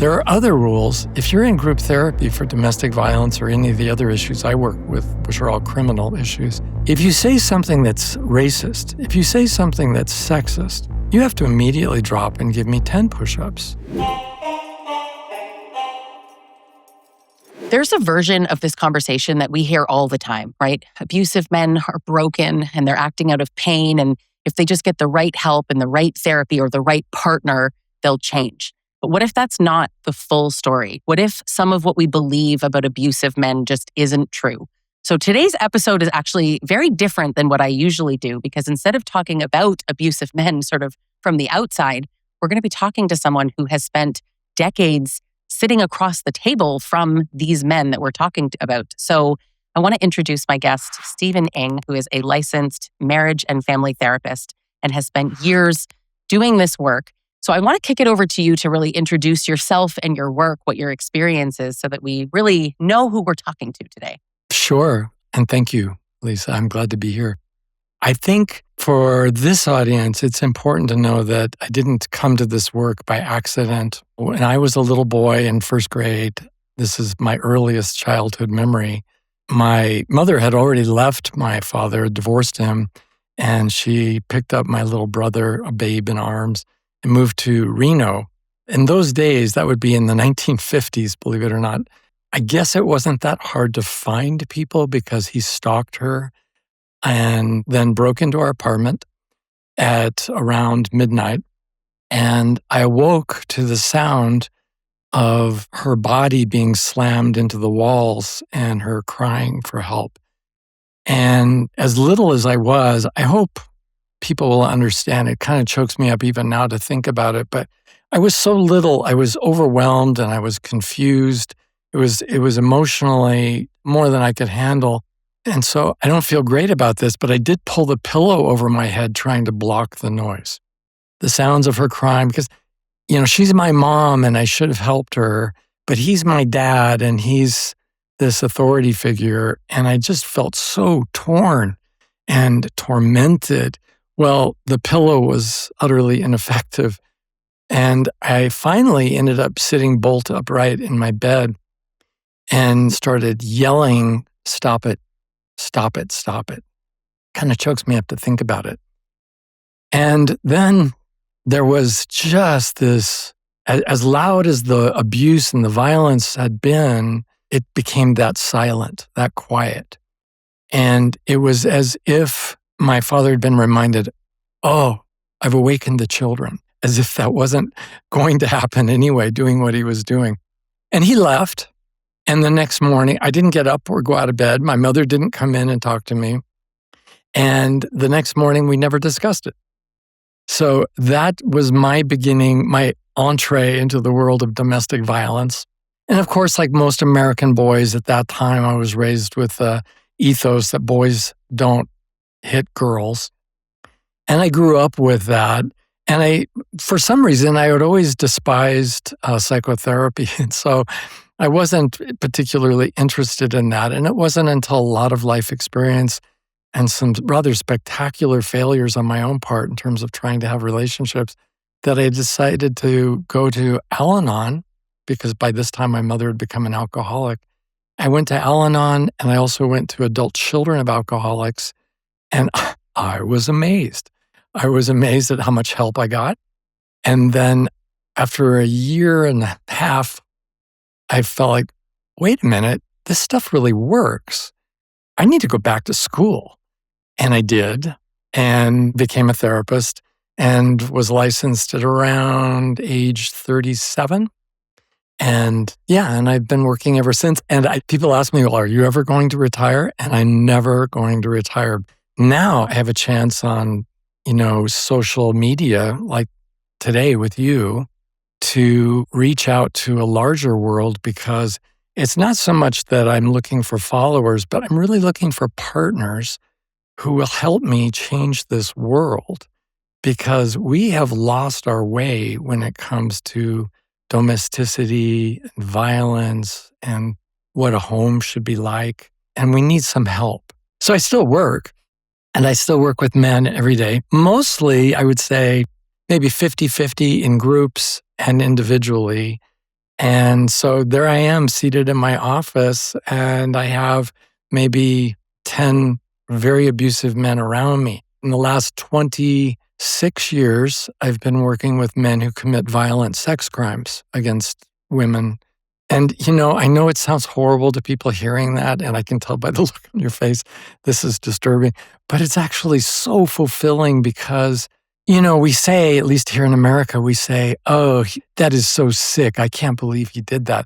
There are other rules. If you're in group therapy for domestic violence or any of the other issues I work with, which are all criminal issues, if you say something that's racist, if you say something that's sexist, you have to immediately drop and give me 10 push-ups. There's a version of this conversation that we hear all the time, right? Abusive men are broken and they're acting out of pain. And if they just get the right help and the right therapy or the right partner, they'll change. But what if that's not the full story? What if some of what we believe about abusive men just isn't true? So today's episode is actually very different than what I usually do, because instead of talking about abusive men sort of from the outside, we're going to be talking to someone who has spent decades sitting across the table from these men that we're talking about. So I want to introduce my guest, Stephen Ng, who is a licensed marriage and family therapist and has spent years doing this work. So I want to kick it over to you to really introduce yourself and your work, what your experience is, so that we really know who we're talking to today. Sure. And thank you, Lisa. I'm glad to be here. I think for this audience, it's important to know that I didn't come to this work by accident. When I was a little boy in first grade, this is my earliest childhood memory, my mother had already left my father, divorced him, and she picked up my little brother, a babe in arms, and moved to Reno. In those days, that would be in the 1950s, believe it or not. I guess it wasn't that hard to find people because he stalked her and then broke into our apartment at around midnight. And I awoke to the sound of her body being slammed into the walls and her crying for help. And as little as I was, I hope people will understand. It kind of chokes me up even now to think about it. But I was so little, I was overwhelmed and I was confused. It was emotionally more than I could handle. And so I don't feel great about this, but I did pull the pillow over my head trying to block the noise, the sounds of her crying, because, she's my mom and I should have helped her, but he's my dad and he's this authority figure. And I just felt so torn and tormented. Well, the pillow was utterly ineffective. And I finally ended up sitting bolt upright in my bed and started yelling, "Stop it, stop it, stop it." Kind of chokes me up to think about it. And then there was just this, as loud as the abuse and the violence had been, it became that silent, that quiet. And it was as if my father had been reminded, oh, I've awakened the children, as if that wasn't going to happen anyway, doing what he was doing. And he left. And the next morning, I didn't get up or go out of bed. My mother didn't come in and talk to me. And the next morning, we never discussed it. So that was my beginning, my entree into the world of domestic violence. And of course, like most American boys at that time, I was raised with the ethos that boys don't hit girls. And I grew up with that. And for some reason, I had always despised psychotherapy. And so I wasn't particularly interested in that. And it wasn't until a lot of life experience and some rather spectacular failures on my own part in terms of trying to have relationships that I decided to go to Al-Anon, because by this time my mother had become an alcoholic. I went to Al-Anon and I also went to adult children of alcoholics. And I was amazed. I was amazed at how much help I got. And then after a year and a half, I felt like, wait a minute, this stuff really works. I need to go back to school. And I did, and became a therapist and was licensed at around age 37. And I've been working ever since. And people ask me, well, are you ever going to retire? And I'm never going to retire. Now I have a chance on, social media like today with you to reach out to a larger world, because it's not so much that I'm looking for followers, but I'm really looking for partners who will help me change this world, because we have lost our way when it comes to domesticity and violence and what a home should be like. And we need some help. So I still work, and I still work with men every day. Mostly, I would say, maybe 50-50 in groups and individually. And so there I am seated in my office, and I have maybe 10 very abusive men around me. In the last 26 years, I've been working with men who commit violent sex crimes against women. And, I know it sounds horrible to people hearing that, and I can tell by the look on your face, this is disturbing, but it's actually so fulfilling because, we say, at least here in America, we say, oh, that is so sick. I can't believe he did that.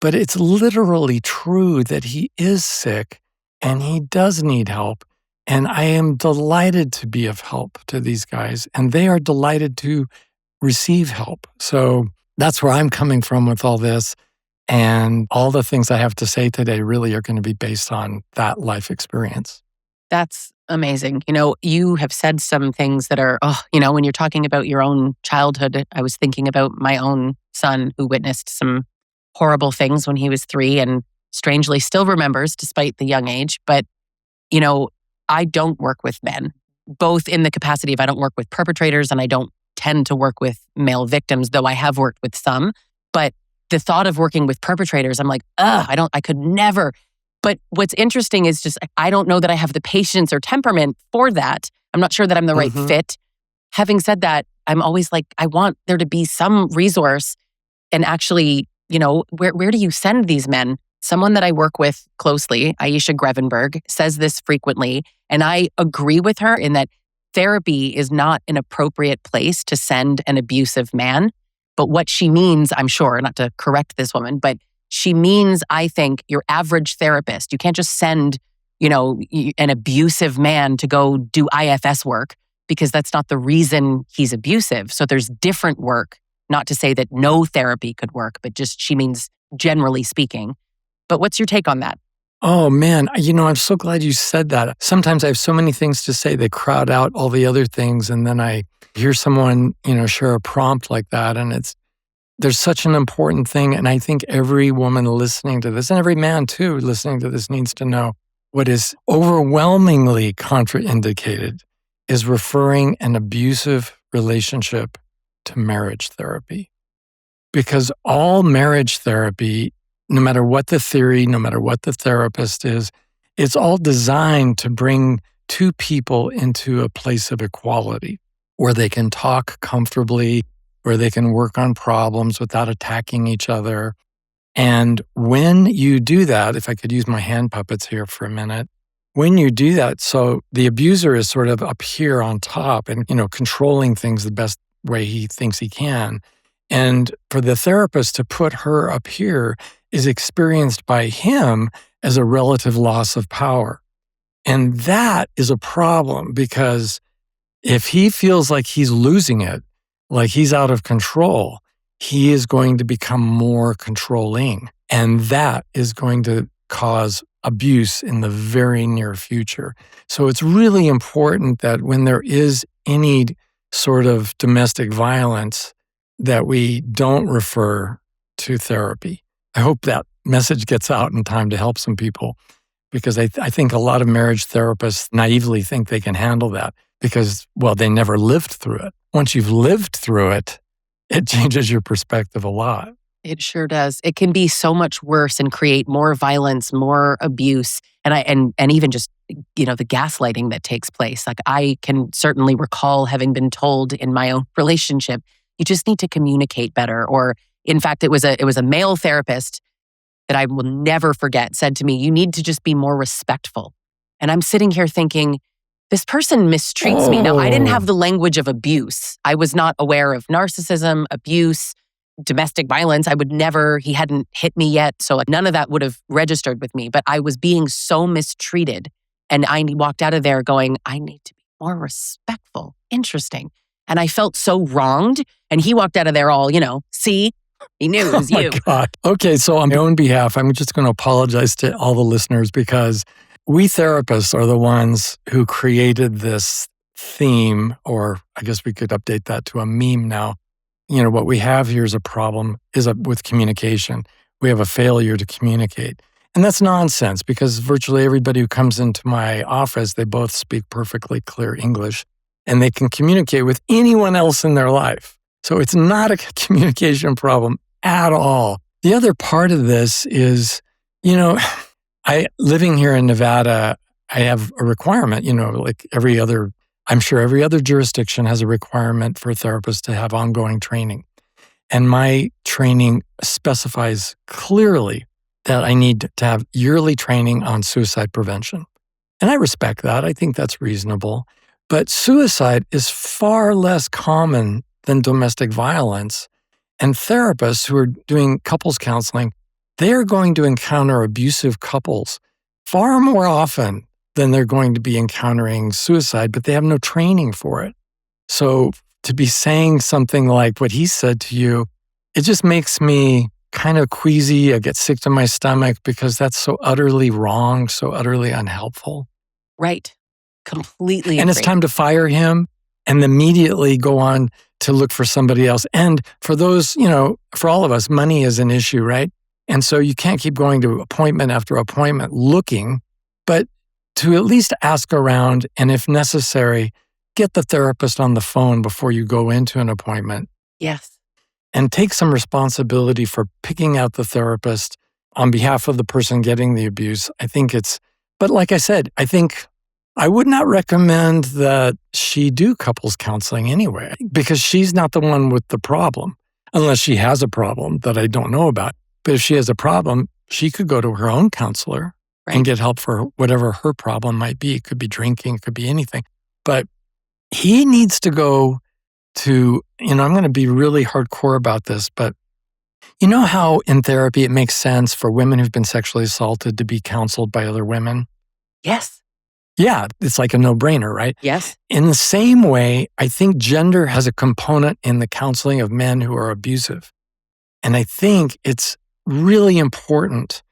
But it's literally true that he is sick and he does need help. And I am delighted to be of help to these guys, and they are delighted to receive help. So that's where I'm coming from with all this. And all the things I have to say today really are going to be based on that life experience. That's amazing. You have said some things that are, when you're talking about your own childhood, I was thinking about my own son who witnessed some horrible things when he was 3 and strangely still remembers despite the young age. But, I don't work with men, both in the capacity of I don't work with perpetrators and I don't tend to work with male victims, though I have worked with some. But the thought of working with perpetrators, I'm like, I could never. But what's interesting is just, I don't know that I have the patience or temperament for that. I'm not sure that I'm the right fit. Having said that, I'm always like, I want there to be some resource. And actually, where do you send these men? Someone that I work with closely, Aisha Grevenberg, says this frequently. And I agree with her in that therapy is not an appropriate place to send an abusive man. But what she means, I'm sure, not to correct this woman, but she means, I think, your average therapist. You can't just send, an abusive man to go do IFS work because that's not the reason he's abusive. So there's different work, not to say that no therapy could work, but just she means generally speaking. But what's your take on that? Oh, man. I'm so glad you said that. Sometimes I have so many things to say, they crowd out all the other things. And then I hear someone, share a prompt like that. And there's such an important thing. And I think every woman listening to this, and every man too, listening to this needs to know what is overwhelmingly contraindicated is referring an abusive relationship to marriage therapy. Because all marriage therapy, no matter what the theory, no matter what the therapist is, it's all designed to bring two people into a place of equality where they can talk comfortably, where they can work on problems without attacking each other. And when you do that, if I could use my hand puppets here for a minute, when you do that, so the abuser is sort of up here on top and, controlling things the best way he thinks he can. And for the therapist to put her up here is experienced by him as a relative loss of power. And that is a problem because if he feels like he's losing it, like he's out of control, he is going to become more controlling. And that is going to cause abuse in the very near future. So it's really important that when there is any sort of domestic violence, that we don't refer to therapy. I hope that message gets out in time to help some people, because I think a lot of marriage therapists naively think they can handle that because, well, they never lived through it. Once you've lived through it, it changes your perspective a lot. It sure does. It can be so much worse and create more violence, more abuse, and even just, the gaslighting that takes place. Like I can certainly recall having been told in my own relationship, you just need to communicate better. Or in fact, it was a male therapist that I will never forget said to me, you need to just be more respectful. And I'm sitting here thinking, this person mistreats me. Now, I didn't have the language of abuse. I was not aware of narcissism, abuse, domestic violence. He hadn't hit me yet. So none of that would have registered with me, but I was being so mistreated. And I walked out of there going, I need to be more respectful. Interesting. And I felt so wronged. And he walked out of there all, see, he knew it was you. Oh my God. Okay, so on my own behalf, I'm just going to apologize to all the listeners because we therapists are the ones who created this theme, or I guess we could update that to a meme now. What we have here is a problem with communication. We have a failure to communicate. And that's nonsense because virtually everybody who comes into my office, they both speak perfectly clear English and they can communicate with anyone else in their life. So it's not a communication problem at all. The other part of this is, living here in Nevada, I have a requirement, like I'm sure every other jurisdiction has a requirement for therapists to have ongoing training. And my training specifies clearly that I need to have yearly training on suicide prevention. And I respect that. I think that's reasonable. But suicide is far less common than domestic violence. And therapists who are doing couples counseling, they're going to encounter abusive couples far more often than they're going to be encountering suicide, but they have no training for it. So to be saying something like what he said to you, it just makes me kind of queasy. I get sick to my stomach because that's so utterly wrong, so utterly unhelpful. Right. Completely And agree. it's time to fire him and immediately go on to look for somebody else. And for those, for all of us, money is an issue, right? And so you can't keep going to appointment after appointment looking, but to at least ask around and if necessary, get the therapist on the phone before you go into an appointment. Yes. And take some responsibility for picking out the therapist on behalf of the person getting the abuse. But like I said, I think I would not recommend that she do couples counseling anyway, because she's not the one with the problem, unless she has a problem that I don't know about. But if she has a problem, she could go to her own counselor and get help for whatever her problem might be. It could be drinking, it could be anything. But he needs to go to, I'm going to be really hardcore about this, but you know how in therapy it makes sense for women who've been sexually assaulted to be counseled by other women? Yes. Yeah, it's like a no-brainer, right? Yes. In the same way, I think gender has a component in the counseling of men who are abusive. And I think it's really important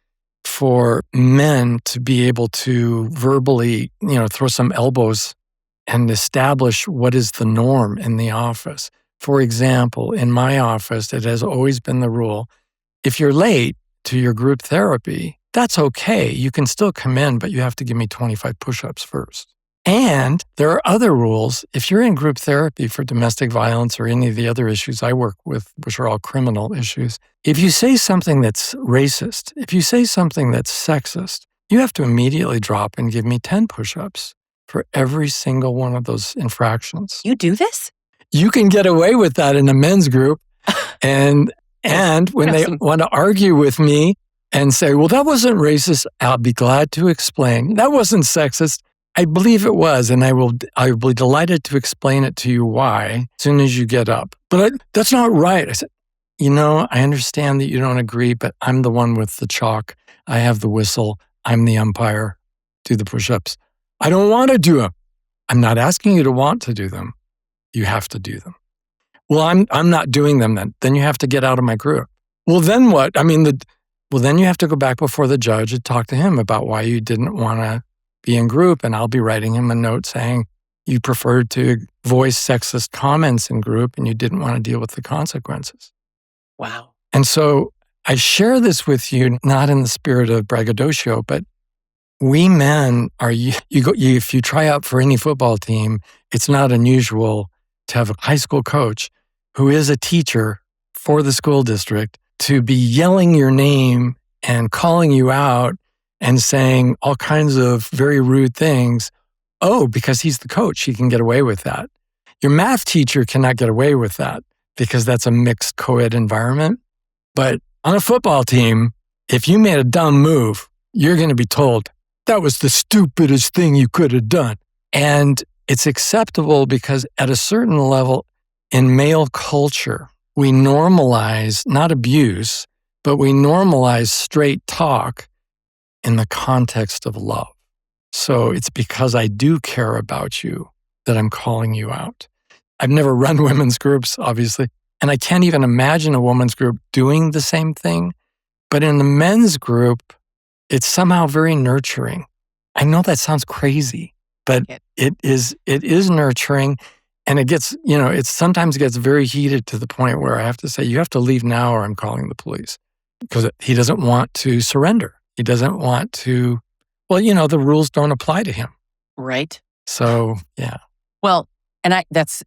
for men to be able to verbally, throw some elbows and establish what is the norm in the office. For example, in my office, it has always been the rule, if you're late to your group therapy, that's okay. You can still come in, but you have to give me 25 push-ups first. And there are other rules. If you're in group therapy for domestic violence or any of the other issues I work with, which are all criminal issues, if you say something that's racist, if you say something that's sexist, you have to immediately drop and give me 10 push-ups for every single one of those infractions. You do this? You can get away with that in a men's group. And when they want to argue with me and say, well, that wasn't racist, I'll be glad to explain. That wasn't sexist. I believe it was, and I will be delighted to explain it to you why as soon as you get up. But that's not right. I said, I understand that you don't agree, but I'm the one with the chalk. I have the whistle. I'm the umpire. Do the push-ups. I don't want to do them. I'm not asking you to want to do them. You have to do them. Well, I'm not doing them then. Then you have to get out of my group. Well, then what? Then you have to go back before the judge and talk to him about why you didn't want to be in group. And I'll be writing him a note saying you preferred to voice sexist comments in group and you didn't want to deal with the consequences. Wow. And so I share this with you, not in the spirit of braggadocio, but we men if you try out for any football team, it's not unusual to have a high school coach who is a teacher for the school district to be yelling your name and calling you out and saying all kinds of very rude things. Oh, because he's the coach, he can get away with that. Your math teacher cannot get away with that because that's a mixed co-ed environment. But on a football team, if you made a dumb move, you're going to be told, that was the stupidest thing you could have done. And it's acceptable because at a certain level in male culture, we normalize, not abuse, but we normalize straight talk in the context of love. So it's because I do care about you that I'm calling you out. I've never run women's groups, obviously, and I can't even imagine a women's group doing the same thing. But in the men's group, it's somehow very nurturing. I know that sounds crazy, but it is nurturing. And it sometimes gets very heated to the point where I have to say, you have to leave now or I'm calling the police. Because he doesn't want to surrender. He doesn't want to, the rules don't apply to him. Right. So, yeah. Well, and that's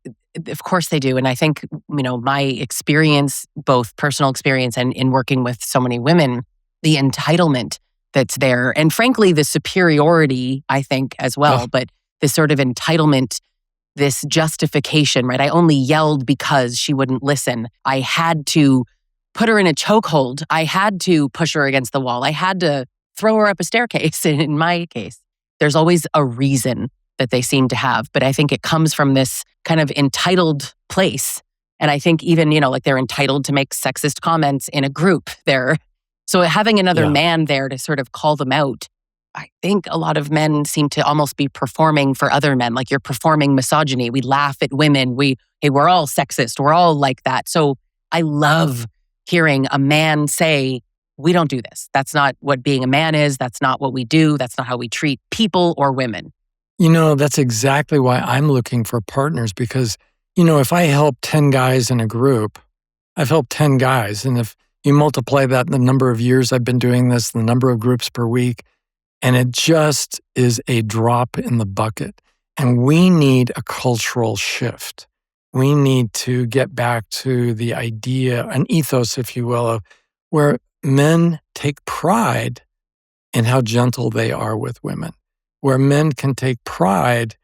Of course they do. And I think, my experience, both personal experience and in working with so many women, the entitlement that's there, and frankly, the superiority, I think, as well, but this sort of entitlement, this justification, right? I only yelled because she wouldn't listen. I had to put her in a chokehold. I had to push her against the wall. I had to throw her up a staircase in my case. There's always a reason that they seem to have, but I think it comes from this kind of entitled place. And I think even, like they're entitled to make sexist comments in a group there. So having another man there to sort of call them out, I think a lot of men seem to almost be performing for other men. Like you're performing misogyny. We laugh at women. We're all sexist. We're all like that. So I love hearing a man say, we don't do this. That's not what being a man is. That's not what we do. That's not how we treat people or women. That's exactly why I'm looking for partners because, if I help 10 guys in a group, I've helped 10 guys. And if you multiply that in the number of years I've been doing this, the number of groups per week, and it just is a drop in the bucket. And we need a cultural shift. We need to get back to the idea, an ethos, if you will, of where men take pride in how gentle they are with women, where men can take pride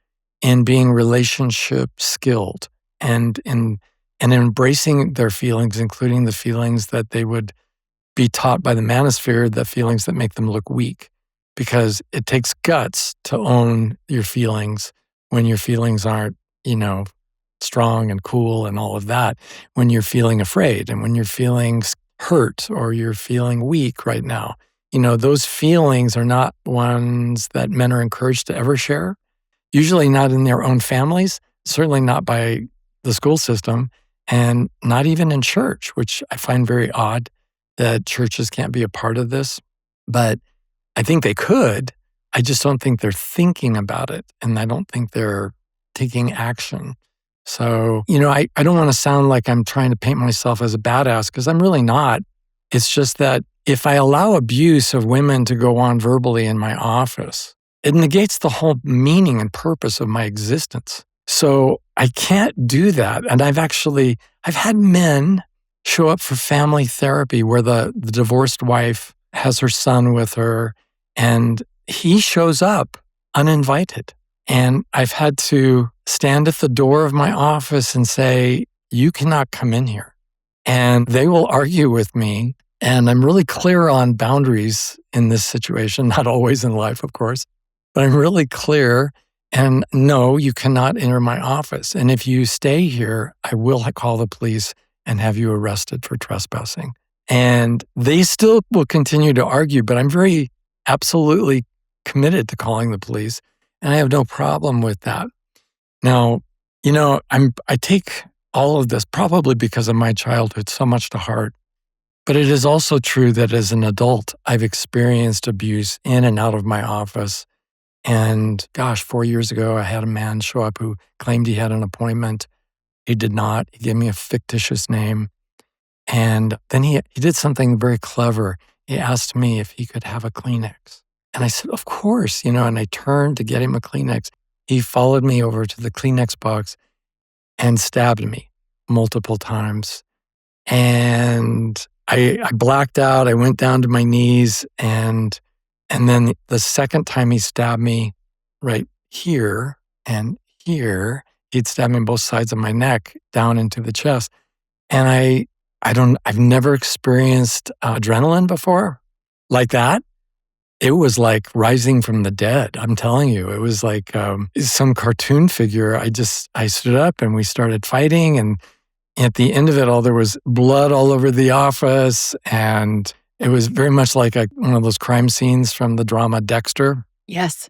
in being relationship skilled and in embracing their feelings, including the feelings that they would be taught by the Manosphere, the feelings that make them look weak. Because it takes guts to own your feelings when your feelings aren't, strong and cool and all of that. When you're feeling afraid and when you're feeling hurt or you're feeling weak right now, those feelings are not ones that men are encouraged to ever share. Usually not in their own families, certainly not by the school system, and not even in church, which I find very odd that churches can't be a part of this. But I think they could. I just don't think they're thinking about it. And I don't think they're taking action. So, I don't want to sound like I'm trying to paint myself as a badass because I'm really not. It's just that if I allow abuse of women to go on verbally in my office, it negates the whole meaning and purpose of my existence. So I can't do that. And I've had men show up for family therapy where the divorced wife has her son with her and he shows up uninvited. And I've had to stand at the door of my office and say, you cannot come in here. And they will argue with me. And I'm really clear on boundaries in this situation, not always in life, of course, but I'm really clear. And no, you cannot enter my office. And if you stay here, I will call the police and have you arrested for trespassing. And they still will continue to argue, but I'm very absolutely committed to calling the police. And I have no problem with that. Now, I take all of this probably because of my childhood so much to heart. But it is also true that as an adult, I've experienced abuse in and out of my office. And 4 years ago, I had a man show up who claimed he had an appointment. He did not. He gave me a fictitious name. And then he did something very clever. He asked me if he could have a Kleenex. And I said, of course, and I turned to get him a Kleenex. He followed me over to the Kleenex box and stabbed me multiple times. And I blacked out. I went down to my knees. And then the second time he stabbed me right here and here, he'd stabbed me on both sides of my neck down into the chest. And I've never experienced adrenaline before like that. It was like rising from the dead. I'm telling you, it was like some cartoon figure. I stood up and we started fighting. And at the end of it all, there was blood all over the office. And it was very much like one of those crime scenes from the drama Dexter. Yes.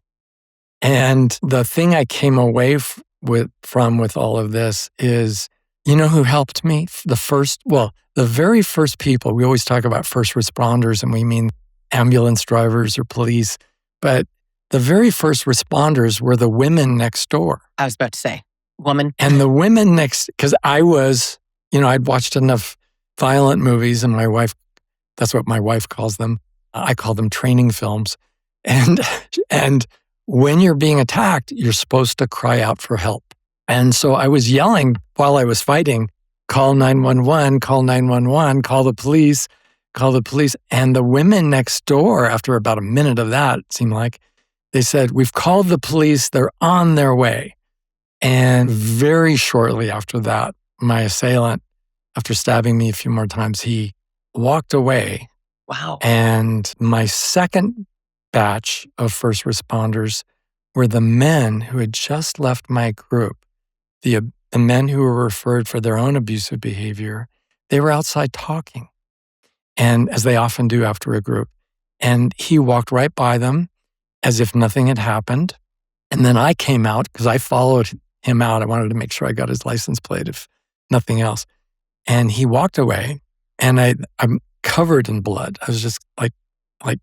And the thing I came away from with all of this is, who helped me? The very first people, we always talk about first responders and we mean ambulance drivers or police, but the very first responders were the women next door. I was about to say, woman. And the women because I was, I'd watched enough violent movies and my wife, that's what my wife calls them. I call them training films. And when you're being attacked, you're supposed to cry out for help. And so I was yelling while I was fighting, call 911, call 911, call the police, call the police. And the women next door, after about a minute of that, it seemed like, they said, we've called the police, they're on their way. And very shortly after that, my assailant, after stabbing me a few more times, he walked away. Wow. And my second batch of first responders were the men who had just left my group, the men who were referred for their own abusive behavior. They were outside talking, and as they often do after a group. And he walked right by them as if nothing had happened. And then I came out because I followed him out. I wanted to make sure I got his license plate, if nothing else. And he walked away, and I'm covered in blood. I was just like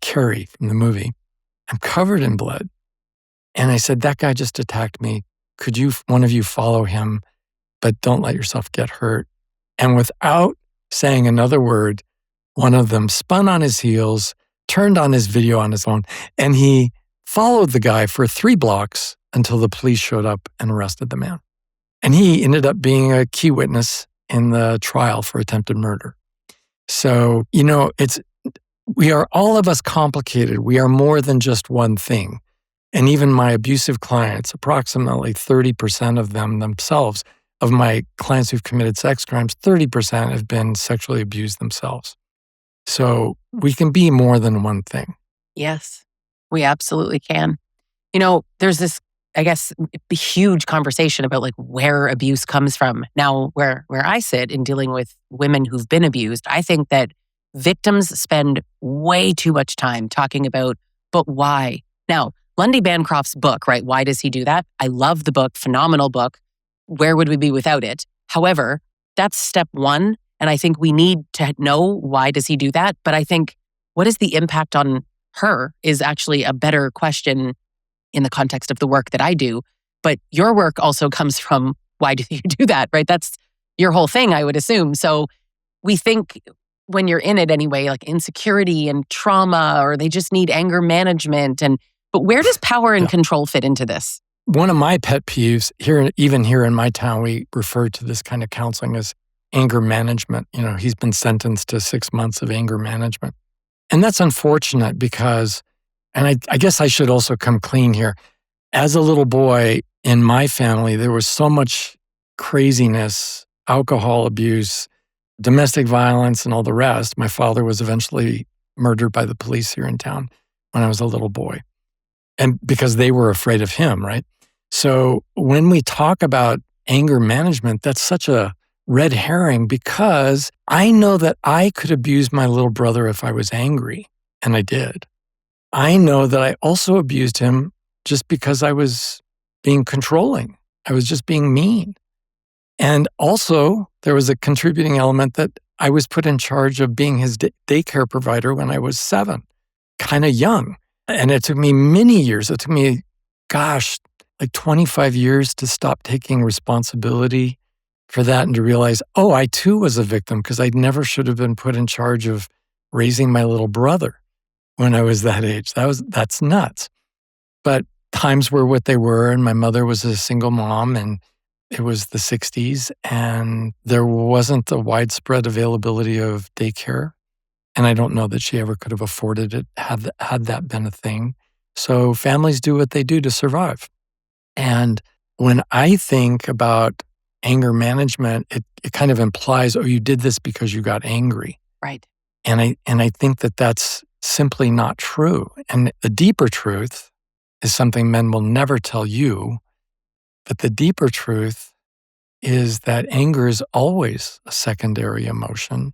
Carrie from the movie. I'm covered in blood. And I said, that guy just attacked me. Could one of you follow him, but don't let yourself get hurt? And without saying another word, one of them spun on his heels, turned on his video on his phone, and he followed the guy for 3 blocks until the police showed up and arrested the man. And he ended up being a key witness in the trial for attempted murder. So, we are, all of us, complicated. We are more than just one thing. And even my abusive clients, approximately 30% of them themselves, of my clients who've committed sex crimes, 30% have been sexually abused themselves. So we can be more than one thing. Yes, we absolutely can. There's this, I guess, huge conversation about like where abuse comes from. Now, where I sit in dealing with women who've been abused, I think that victims spend way too much time talking about, but why? Now, Lundy Bancroft's book, right? Why does he do that? I love the book, phenomenal book. Where would we be without it? However, that's step one. And I think we need to know, why does he do that? But I think, what is the impact on her is actually a better question in the context of the work that I do. But your work also comes from, why do you do that, right? That's your whole thing, I would assume. So we think, when you're in it anyway, like insecurity and trauma, or they just need anger management. But where does power and control fit into this? One of my pet peeves even here in my town, we refer to this kind of counseling as anger management. He's been sentenced to 6 months of anger management. And that's unfortunate because, and I guess I should also come clean here. As a little boy in my family, there was so much craziness, alcohol abuse, domestic violence, and all the rest. My father was eventually murdered by the police here in town when I was a little boy. And because they were afraid of him, right? So when we talk about anger management, that's such a red herring, because I know that I could abuse my little brother if I was angry, and I did. I know that I also abused him just because I was being controlling. I was just being mean. And also, there was a contributing element that I was put in charge of being his daycare provider when I was 7, kind of young. And it took me many years. It took me, like 25 years to stop taking responsibility for that and to realize, I too was a victim, because I never should have been put in charge of raising my little brother when I was that age. That's nuts. But times were what they were, and my mother was a single mom, and it was the 60s, and there wasn't a widespread availability of daycare. And I don't know that she ever could have afforded it had that been a thing. So families do what they do to survive. And when I think about anger management, it kind of implies, you did this because you got angry. Right. And I think that that's simply not true. And the deeper truth is something men will never tell you. But the deeper truth is that anger is always a secondary emotion,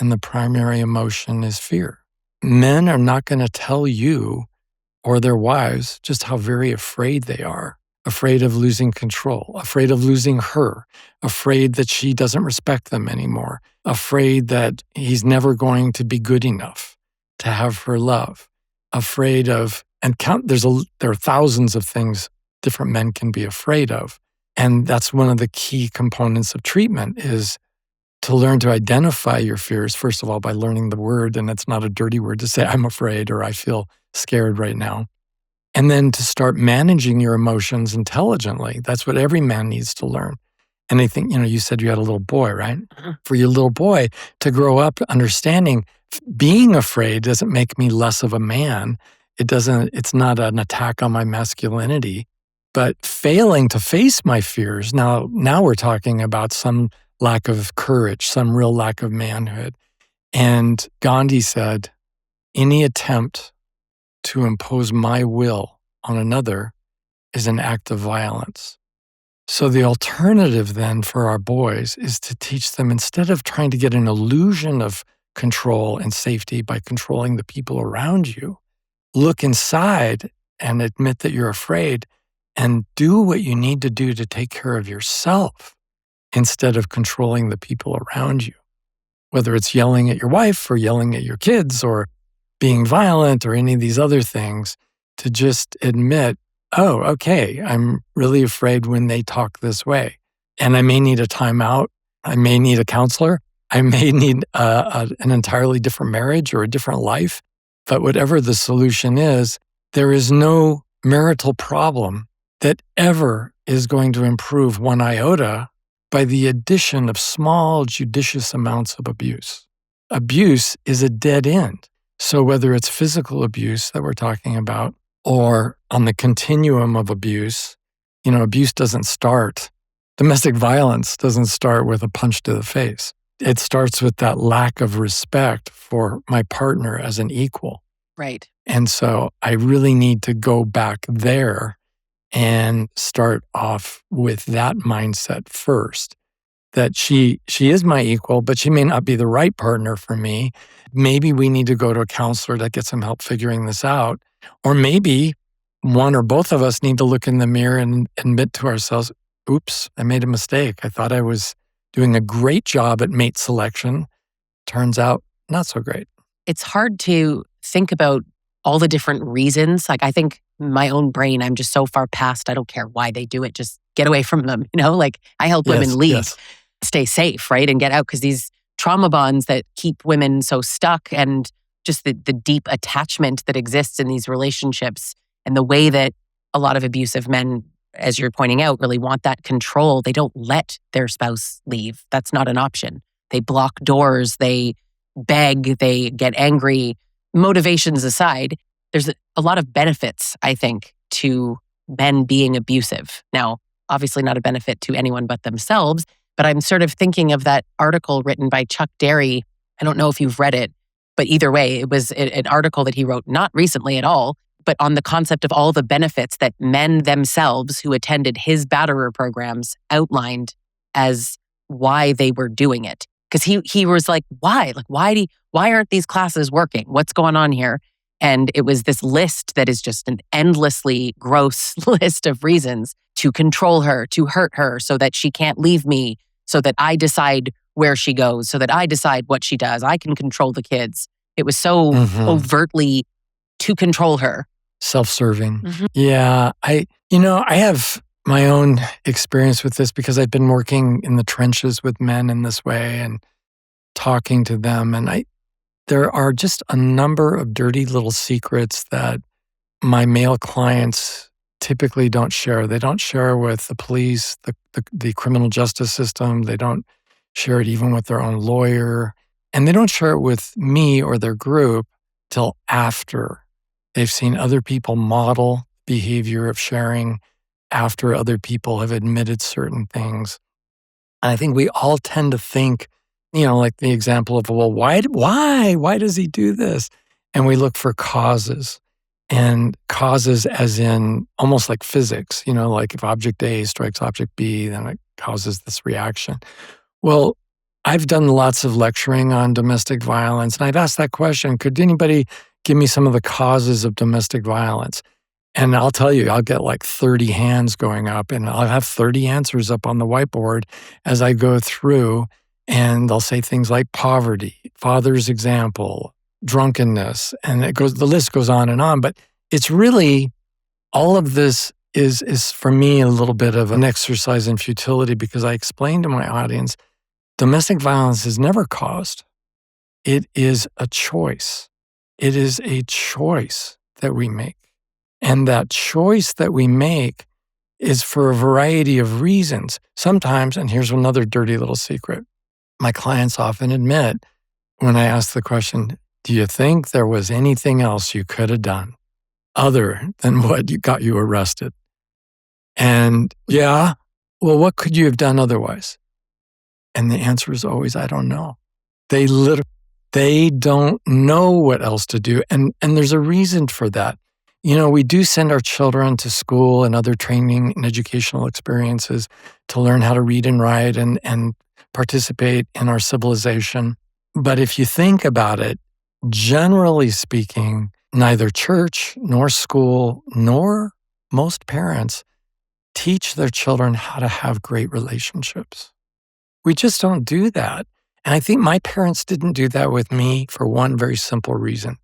and the primary emotion is fear. Men are not going to tell you or their wives just how very afraid they are, afraid of losing control, afraid of losing her, afraid that she doesn't respect them anymore, afraid that he's never going to be good enough to have her love, afraid of, there are thousands of things different men can be afraid of. And that's one of the key components of treatment, is to learn to identify your fears, first of all, by learning the word. And it's not a dirty word to say, I'm afraid or I feel scared right now. And then to start managing your emotions intelligently. That's what every man needs to learn. And I think, you said you had a little boy, right? For your little boy to grow up understanding being afraid doesn't make me less of a man. It's not an attack on my masculinity, but failing to face my fears. Now we're talking about some lack of courage, some real lack of manhood. And Gandhi said, any attempt to impose my will on another is an act of violence. So the alternative then for our boys is to teach them, instead of trying to get an illusion of control and safety by controlling the people around you, look inside and admit that you're afraid and do what you need to do to take care of yourself instead of controlling the people around you. Whether it's yelling at your wife or yelling at your kids or being violent or any of these other things, to just admit, oh, okay, I'm really afraid when they talk this way. And I may need a timeout. I may need a counselor. I may need an entirely different marriage or a different life. But whatever the solution is, there is no marital problem that ever is going to improve one iota by the addition of small, judicious amounts of abuse. Abuse is a dead end. So whether it's physical abuse that we're talking about, or on the continuum of abuse, abuse doesn't start. Domestic violence doesn't start with a punch to the face. It starts with that lack of respect for my partner as an equal. Right. And so I really need to go back there and start off with that mindset first. That she is my equal, but she may not be the right partner for me. Maybe we need to go to a counselor to get some help figuring this out. Or maybe one or both of us need to look in the mirror and admit to ourselves, oops, I made a mistake. I thought I was doing a great job at mate selection. Turns out, not so great. It's hard to think about all the different reasons. Like, I think my own brain, I'm just so far past, I don't care why they do it, just get away from them. Like, I help women leave, stay safe, right? And get out, because these trauma bonds that keep women so stuck, and just the deep attachment that exists in these relationships, and the way that a lot of abusive men, as you're pointing out, really want that control. They don't let their spouse leave. That's not an option. They block doors, they beg, they get angry. Motivations aside, there's a lot of benefits, I think, to men being abusive. Now, obviously not a benefit to anyone but themselves, but I'm sort of thinking of that article written by Chuck Derry. I don't know if you've read it, but either way, it was an article that he wrote not recently at all, but on the concept of all the benefits that men themselves who attended his Batterer programs outlined as why they were doing it. Because he was like, why? Like, why aren't these classes working? What's going on here? And it was this list that is just an endlessly gross list of reasons to control her, to hurt her, so that she can't leave me, so that I decide where she goes, so that I decide what she does. I can control the kids. It was so overtly to control her. Self-serving. Yeah. I have my own experience with this because I've been working in the trenches with men in this way and talking to them. And there are just a number of dirty little secrets that my male clients typically don't share. They don't share with the police, the criminal justice system. They don't share it even with their own lawyer. And they don't share it with me or their group till after they've seen other people model behavior of sharing, after other people have admitted certain things. And I think we all tend to think, like the example of, well, why does he do this? And we look for causes, and causes as in almost like physics, like if object A strikes object B, then it causes this reaction. Well, I've done lots of lecturing on domestic violence, and I've asked that question, could anybody give me some of the causes of domestic violence? And I'll tell you, I'll get like 30 hands going up, and I'll have 30 answers up on the whiteboard as I go through, and they'll say things like poverty, father's example, drunkenness, and the list goes on. But it's really, all of this is for me a little bit of an exercise in futility, because I explained to my audience, domestic violence is never caused. It is a choice. It is a choice that we make. And that choice that we make is for a variety of reasons. Sometimes, and here's another dirty little secret, my clients often admit when I ask the question, do you think there was anything else you could have done other than what got you arrested? And yeah, well, what could you have done otherwise? And the answer is always, I don't know. They don't know what else to do. And there's a reason for that. We do send our children to school and other training and educational experiences to learn how to read and write and participate in our civilization. But if you think about it, generally speaking, neither church nor school nor most parents teach their children how to have great relationships. We just don't do that. And I think my parents didn't do that with me for one very simple reason.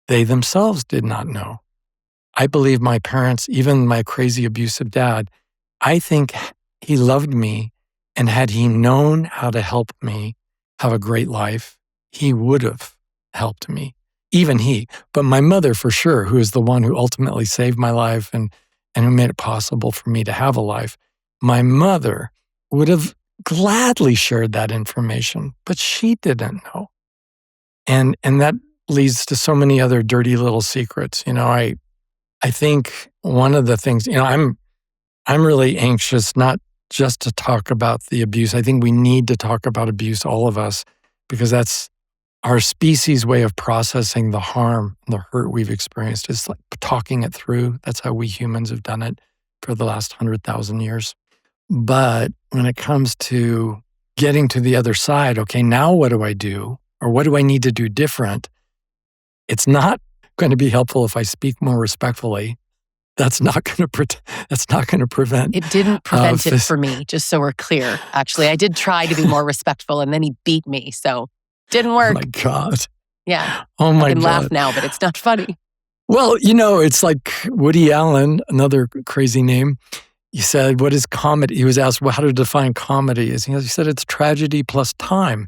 They themselves did not know. I believe my parents, even my crazy abusive dad, I think he loved me, and had he known how to help me have a great life, he would have helped me. Even he. But my mother, for sure, who is the one who ultimately saved my life and who made it possible for me to have a life, my mother would have gladly shared that information, but she didn't know. And that leads to so many other dirty little secrets. I think one of the things, I'm really anxious not just to talk about the abuse. I think we need to talk about abuse, all of us, because that's our species' way of processing the harm, the hurt we've experienced. Is like talking it through. That's how we humans have done it for the last 100,000 years. But when it comes to getting to the other side, okay, now what do I do? Or what do I need to do different? It's not going to be helpful if I speak more respectfully. That's not going to prevent. It didn't prevent it for me, just so we're clear. Actually, I did try to be more respectful, and then he beat me, so didn't work. Oh my God. Yeah. Oh my God. I can laugh now, but it's not funny. Well, it's like Woody Allen, another crazy name. He said, "What is comedy?" He was asked, "Well, how to define comedy?" He said, "It's tragedy plus time."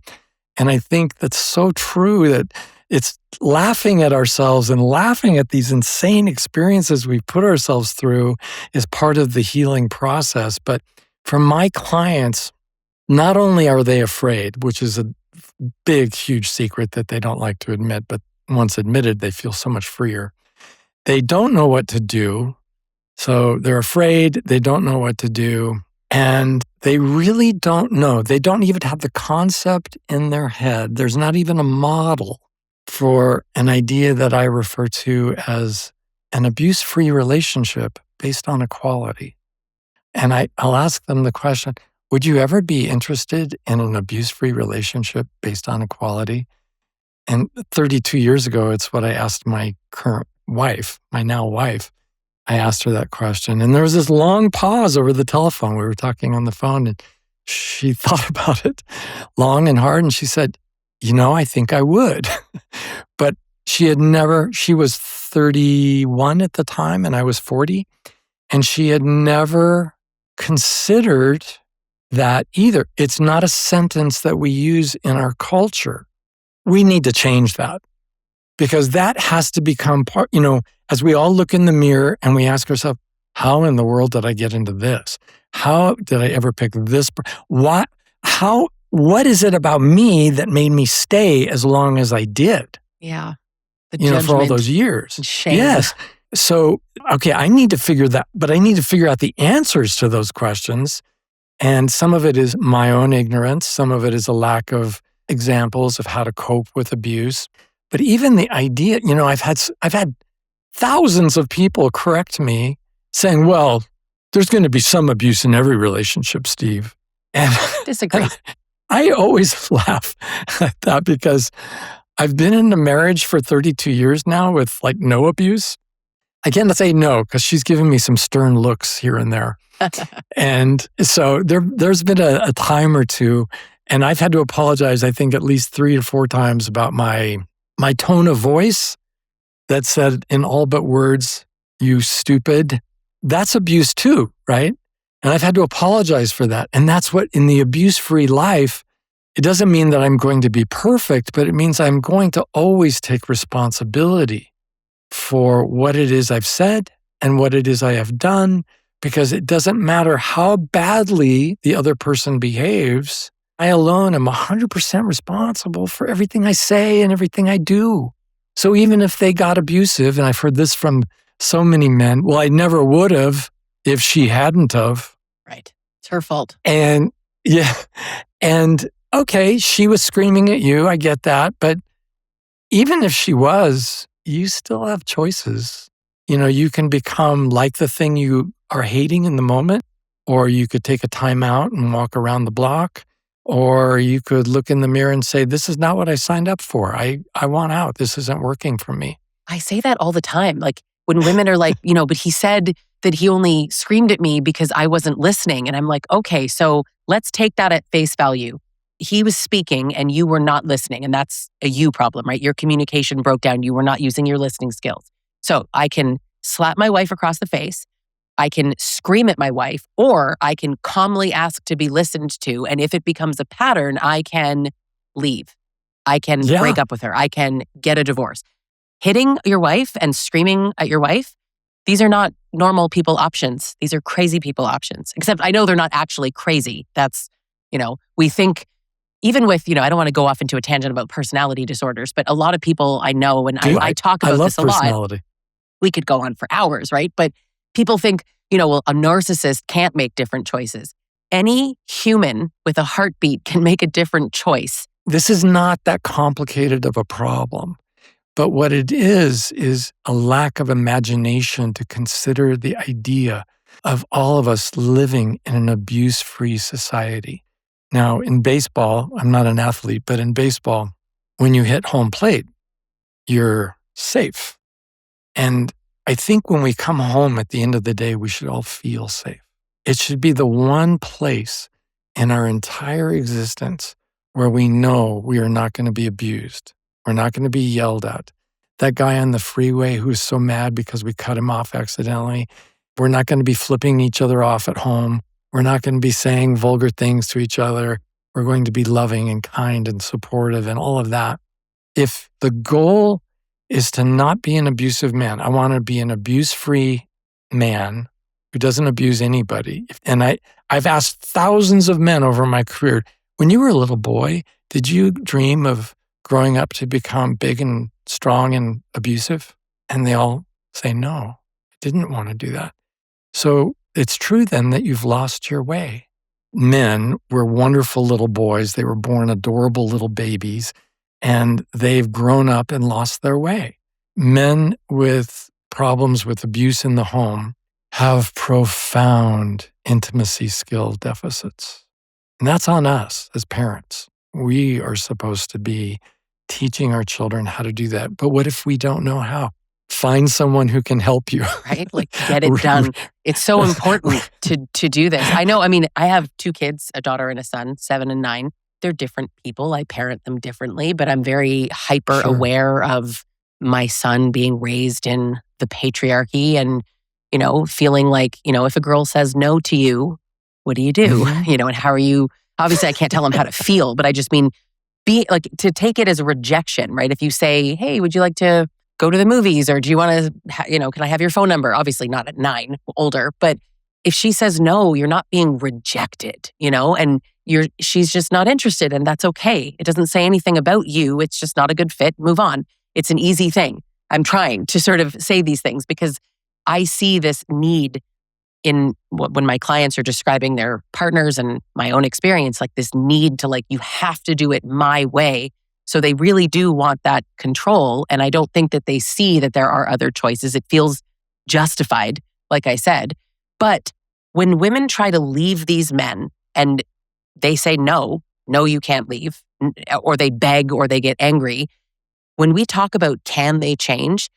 And I think that's so true, that it's laughing at ourselves and laughing at these insane experiences we put ourselves through is part of the healing process. But for my clients, not only are they afraid, which is a big, huge secret that they don't like to admit, but once admitted, they feel so much freer. They don't know what to do. So they're afraid, they don't know what to do, and they really don't know. They don't even have the concept in their head. There's not even a model for an idea that I refer to as an abuse-free relationship based on equality. And I'll ask them the question, would you ever be interested in an abuse-free relationship based on equality? And 32 years ago, it's what I asked my current wife, my now wife. I asked her that question, and there was this long pause over the telephone. We were talking on the phone, and she thought about it long and hard, and she said, I think I would. But she was 31 at the time, and I was 40, and she had never considered that either. It's not a sentence that we use in our culture. We need to change that, because that has to become part, as we all look in the mirror and we ask ourselves, how in the world did I get into this? How did I ever pick this? What is it about me that made me stay as long as I did? Yeah. For all those years. Shame. Yes. So, okay, I need to figure that, but I need to figure out the answers to those questions. And some of it is my own ignorance. Some of it is a lack of examples of how to cope with abuse. But even the idea, I've had thousands of people correct me saying, well, there's going to be some abuse in every relationship, Steve. And disagree. I always laugh at that, because I've been in a marriage for 32 years now with no abuse. I can't say no, because she's given me some stern looks here and there. And so there's been a time or two, and I've had to apologize, I think, at least 3 or 4 times about my tone of voice that said in all but words, "You stupid." That's abuse too, right? And I've had to apologize for that. And that's what, in the abuse-free life, it doesn't mean that I'm going to be perfect, but it means I'm going to always take responsibility for what it is I've said and what it is I have done, because it doesn't matter how badly the other person behaves. I alone am 100% responsible for everything I say and everything I do. So even if they got abusive, and I've heard this from so many men, well, I never would have if she hadn't of. Right. It's her fault. And yeah. And okay, she was screaming at you. I get that. But even if she was, you still have choices. You can become like the thing you are hating in the moment, or you could take a time out and walk around the block, or you could look in the mirror and say, this is not what I signed up for. I want out. This isn't working for me. I say that all the time. Like when women are like, but he said that he only screamed at me because I wasn't listening. And I'm like, okay, so let's take that at face value. He was speaking and you were not listening. And that's a you problem, right? Your communication broke down. You were not using your listening skills. So I can slap my wife across the face. I can scream at my wife, or I can calmly ask to be listened to. And if it becomes a pattern, I can leave. I can break up with her. I can get a divorce. Hitting your wife and screaming at your wife, these are not normal people options. These are crazy people options. Except I know they're not actually crazy. That's, we think, even with, I don't want to go off into a tangent about personality disorders, but a lot of people I know, and I talk about this a lot. We could go on for hours, right? But people think, well, a narcissist can't make different choices. Any human with a heartbeat can make a different choice. This is not that complicated of a problem. But what it is a lack of imagination to consider the idea of all of us living in an abuse-free society. Now, in baseball, I'm not an athlete, but in baseball, when you hit home plate, you're safe. And I think when we come home at the end of the day, we should all feel safe. It should be the one place in our entire existence where we know we are not going to be abused. We're not going to be yelled at. That guy on the freeway who's so mad because we cut him off accidentally, we're not going to be flipping each other off at home. We're not going to be saying vulgar things to each other. We're going to be loving and kind and supportive and all of that. If the goal is to not be an abusive man, I want to be an abuse-free man who doesn't abuse anybody. And I've asked thousands of men over my career, when you were a little boy, did you dream of growing up to become big and strong and abusive? And they all say, no, I didn't want to do that. So it's true then that you've lost your way. Men were wonderful little boys. They were born adorable little babies, and they've grown up and lost their way. Men with problems with abuse in the home have profound intimacy skill deficits. And that's on us as parents. We are supposed to be teaching our children how to do that. But what if we don't know how? Find someone who can help you. Right? Like get it done. It's so important to do this. I know, I have 2 kids, a daughter and a son, 7 and 9. They're different people. I parent them differently, but I'm very hyper aware of my son being raised in the patriarchy and, feeling like, if a girl says no to you, what do you do? Mm-hmm. And how are you, obviously I can't tell them how to feel, but I just mean to take it as a rejection, right? If you say, hey, would you like to go to the movies, or do you want to, can I have your phone number? Obviously not at 9, older, but if she says no, you're not being rejected, and she's just not interested, and that's okay. It doesn't say anything about you. It's just not a good fit. Move on. It's an easy thing. I'm trying to sort of say these things because I see this need in when my clients are describing their partners and my own experience, like this need to you have to do it my way. So they really do want that control. And I don't think that they see that there are other choices. It feels justified, like I said. But when women try to leave these men and they say, no, you can't leave, or they beg or they get angry, when we talk about can they change,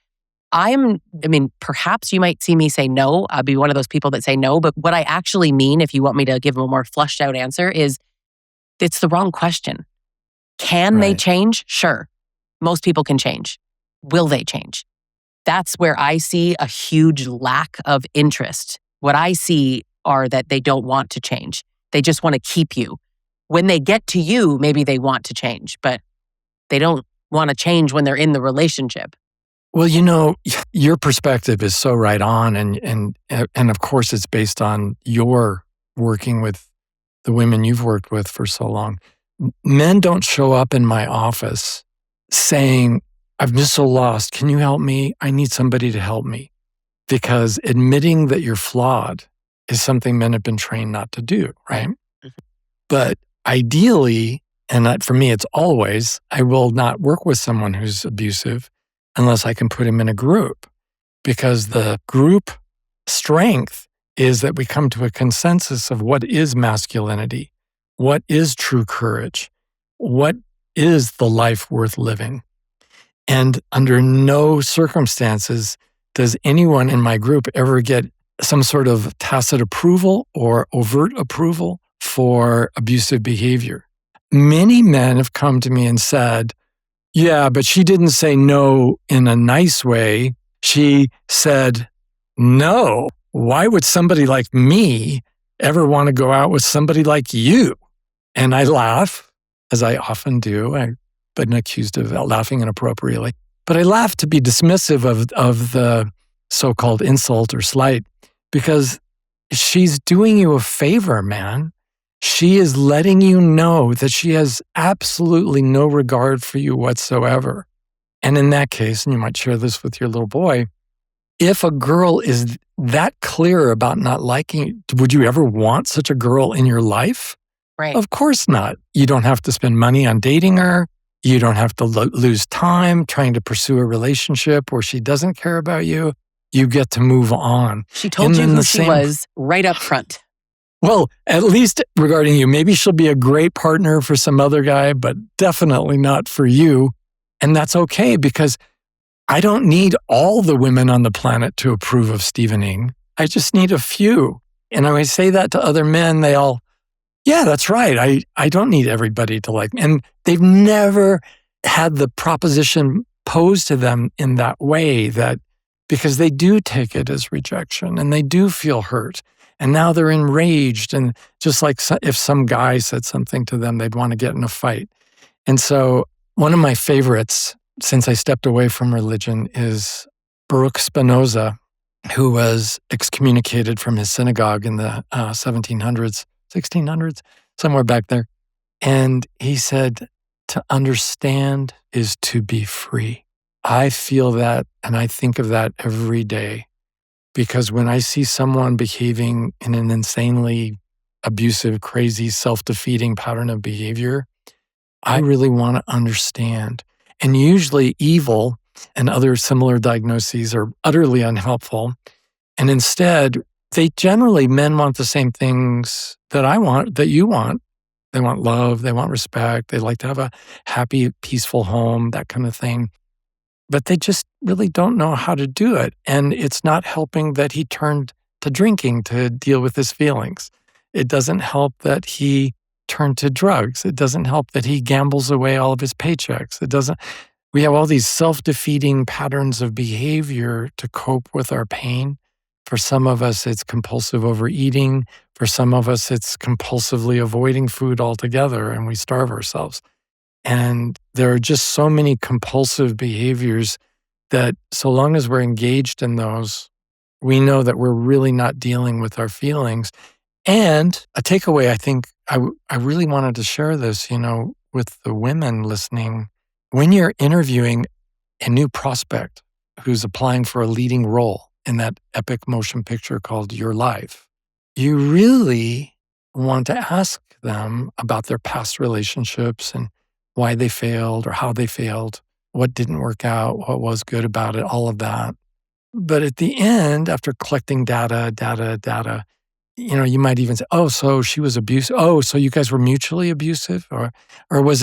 perhaps you might see me say no. I'll be one of those people that say no. But what I actually mean, if you want me to give a more fleshed out answer, is it's the wrong question. Can they change? Sure. Most people can change. Will they change? That's where I see a huge lack of interest. What I see are that they don't want to change. They just want to keep you. When they get to you, maybe they want to change, but they don't want to change when they're in the relationship. Well, your perspective is so right on, and of course it's based on your working with the women you've worked with for so long. Men don't show up in my office saying, "I'm just so lost. Can you help me? I need somebody to help me." Because admitting that you're flawed is something men have been trained not to do, right? Mhm. But ideally, and for me, it's always, I will not work with someone who's abusive unless I can put him in a group, because the group strength is that we come to a consensus of what is masculinity, what is true courage, what is the life worth living. And under no circumstances does anyone in my group ever get some sort of tacit approval or overt approval for abusive behavior. Many men have come to me and said, "Yeah, but she didn't say no in a nice way. She said, no, why would somebody like me ever want to go out with somebody like you?" And I laugh, as I often do. I've been accused of laughing inappropriately. But I laugh to be dismissive of the so-called insult or slight, because she's doing you a favor, man. She is letting you know that she has absolutely no regard for you whatsoever. And in that case, and you might share this with your little boy, if a girl is that clear about not liking you, would you ever want such a girl in your life? Right. Of course not. You don't have to spend money on dating her. You don't have to lose time trying to pursue a relationship where she doesn't care about you. You get to move on. She told you who she was right up front. Well, at least regarding you, maybe she'll be a great partner for some other guy, but definitely not for you. And that's okay, because I don't need all the women on the planet to approve of Stevening. I just need a few. And when I say that to other men, they all, yeah, that's right. I don't need everybody to like me. And they've never had the proposition posed to them in that way, that because they do take it as rejection and they do feel hurt. And now they're enraged. And just like if some guy said something to them, they'd want to get in a fight. And so one of my favorites since I stepped away from religion is Baruch Spinoza, who was excommunicated from his synagogue in the 1700s, 1600s, somewhere back there. And he said, to understand is to be free. I feel that, and I think of that every day, because when I see someone behaving in an insanely abusive, crazy, self-defeating pattern of behavior, I really want to understand. And usually evil and other similar diagnoses are utterly unhelpful. And instead, men want the same things that I want, that you want. They want love, they want respect, they like to have a happy, peaceful home, that kind of thing. But they just really don't know how to do it. And it's not helping that he turned to drinking to deal with his feelings. It doesn't help that he turned to drugs. It doesn't help that he gambles away all of his paychecks. We have all these self-defeating patterns of behavior to cope with our pain. For some of us, it's compulsive overeating. For some of us, it's compulsively avoiding food altogether, and we starve ourselves. And there are just so many compulsive behaviors that so long as we're engaged in those, we know that we're really not dealing with our feelings. And a takeaway, I think, I really wanted to share this, with the women listening. When you're interviewing a new prospect who's applying for a leading role in that epic motion picture called Your Life, you really want to ask them about their past relationships and why they failed or how they failed, what didn't work out, what was good about it, all of that. But at the end, after collecting data, you might even say, oh, so she was abusive. Oh, so you guys were mutually abusive? Or was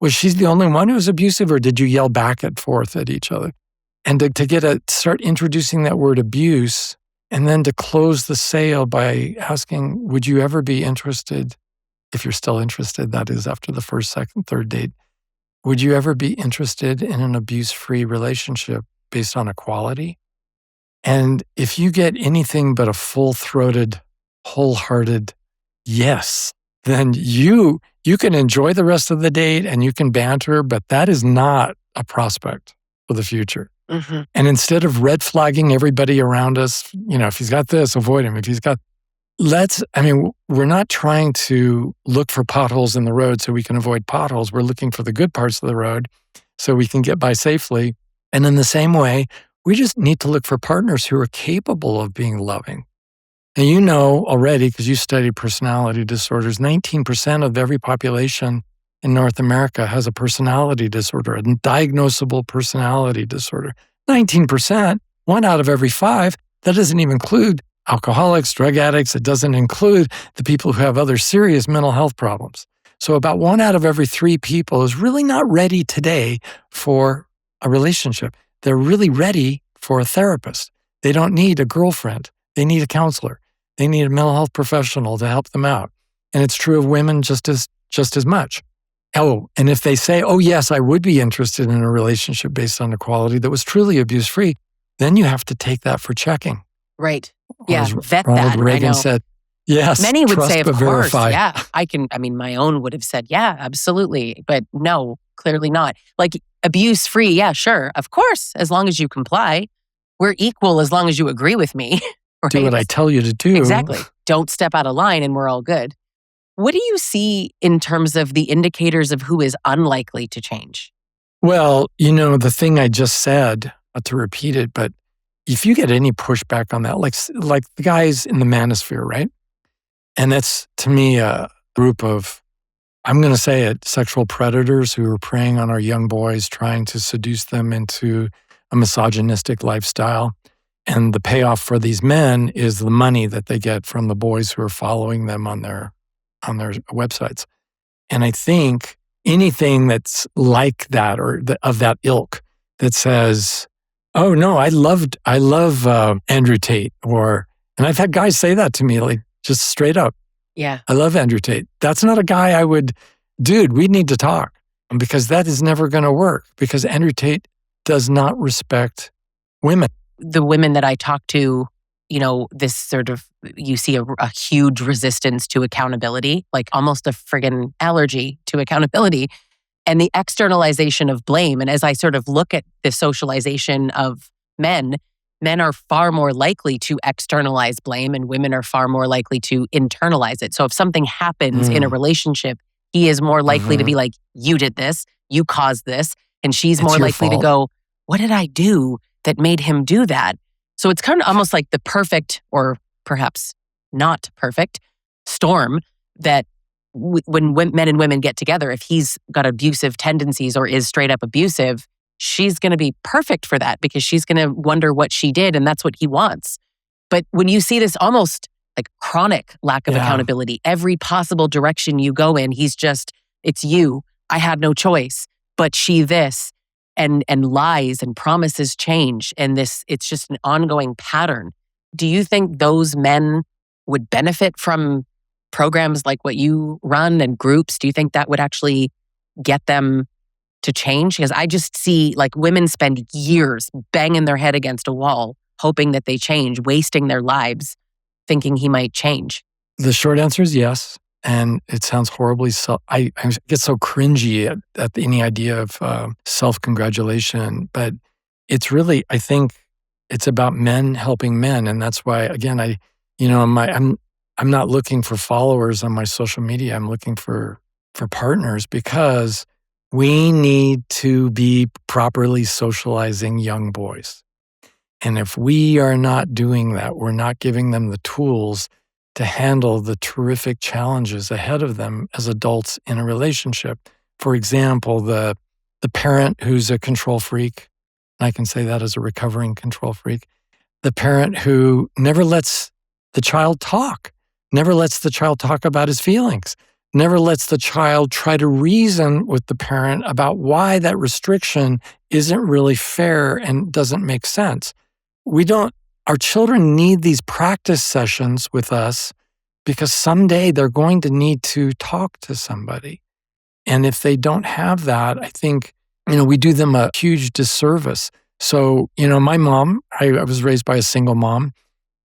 she the only one who was abusive, or did you yell back and forth at each other? And to start introducing that word abuse, and then to close the sale by asking, would you ever be interested, if you're still interested, that is after the first, second, third date, would you ever be interested in an abuse-free relationship based on equality? And if you get anything but a full-throated, wholehearted yes, then you can enjoy the rest of the date and you can banter, but that is not a prospect for the future. Mhm. And instead of red flagging everybody around us, if he's got this, avoid him. If he's got, we're not trying to look for potholes in the road so we can avoid potholes. We're looking for the good parts of the road so we can get by safely. And in the same way, we just need to look for partners who are capable of being loving. And you know already, because you study personality disorders, 19% of every population in North America has a personality disorder, a diagnosable personality disorder. 19%, 1 out of every 5. That doesn't even include alcoholics, drug addicts. It doesn't include the people who have other serious mental health problems. So about 1 out of every 3 people is really not ready today for a relationship. They're really ready for a therapist. They don't need a girlfriend. They need a counselor. They need a mental health professional to help them out. And it's true of women just as much. Oh, and if they say, oh, yes, I would be interested in a relationship based on equality that was truly abuse-free, then you have to take that for checking. Right. Or Yeah, as vet Ronald that. Reagan said, yes, Many would trust say, of but course, verify. yeah, my own would have said, yeah, absolutely. But no, clearly not. Like abuse-free, yeah, sure, of course, as long as you comply. We're equal as long as you agree with me. Right? Do what I tell you to do. Exactly. Don't step out of line and we're all good. What do you see in terms of the indicators of who is unlikely to change? Well, the thing I just said, not to repeat it, but if you get any pushback on that, like the guys in the Manosphere, right? And that's, to me, a group of, I'm going to say it, sexual predators who are preying on our young boys, trying to seduce them into a misogynistic lifestyle. And the payoff for these men is the money that they get from the boys who are following them on their websites. And I think anything that's like that or of that ilk that says, oh no, I love Andrew Tate, and I've had guys say that to me, like just straight up. Yeah. I love Andrew Tate. That's not a guy dude, we need to talk, because that is never going to work, because Andrew Tate does not respect women. The women that I talk to, this sort of, you see a huge resistance to accountability, like almost a friggin' allergy to accountability and the externalization of blame. And as I sort of look at the socialization of men are far more likely to externalize blame and women are far more likely to internalize it. So if something happens in a relationship, he is more likely to be like, you did this, you caused this. And she's more likely to go, what did I do that made him do that? So it's kind of almost like the perfect, or perhaps not perfect, storm that when men and women get together, if he's got abusive tendencies or is straight up abusive, she's going to be perfect for that because she's going to wonder what she did and that's what he wants. But when you see this almost like chronic lack of accountability, every possible direction you go in, he's just, it's you. I had no choice, but she this. And lies and promises change. And it's just an ongoing pattern. Do you think those men would benefit from programs like what you run and groups? Do you think that would actually get them to change? Because I just see like women spend years banging their head against a wall, hoping that they change, wasting their lives, thinking he might change. The short answer is yes. And it sounds horribly, I get so cringy at any idea of self-congratulation. But it's really, I think it's about men helping men. And that's why, again, I'm not looking for followers on my social media. I'm looking for partners, because we need to be properly socializing young boys. And if we are not doing that, we're not giving them the tools to handle the terrific challenges ahead of them as adults in a relationship. For example, the parent who's a control freak, and I can say that as a recovering control freak, the parent who never lets the child talk, never lets the child talk about his feelings, never lets the child try to reason with the parent about why that restriction isn't really fair and doesn't make sense. Our children need these practice sessions with us because someday they're going to need to talk to somebody. And if they don't have that, I think, we do them a huge disservice. So, my mom, I was raised by a single mom,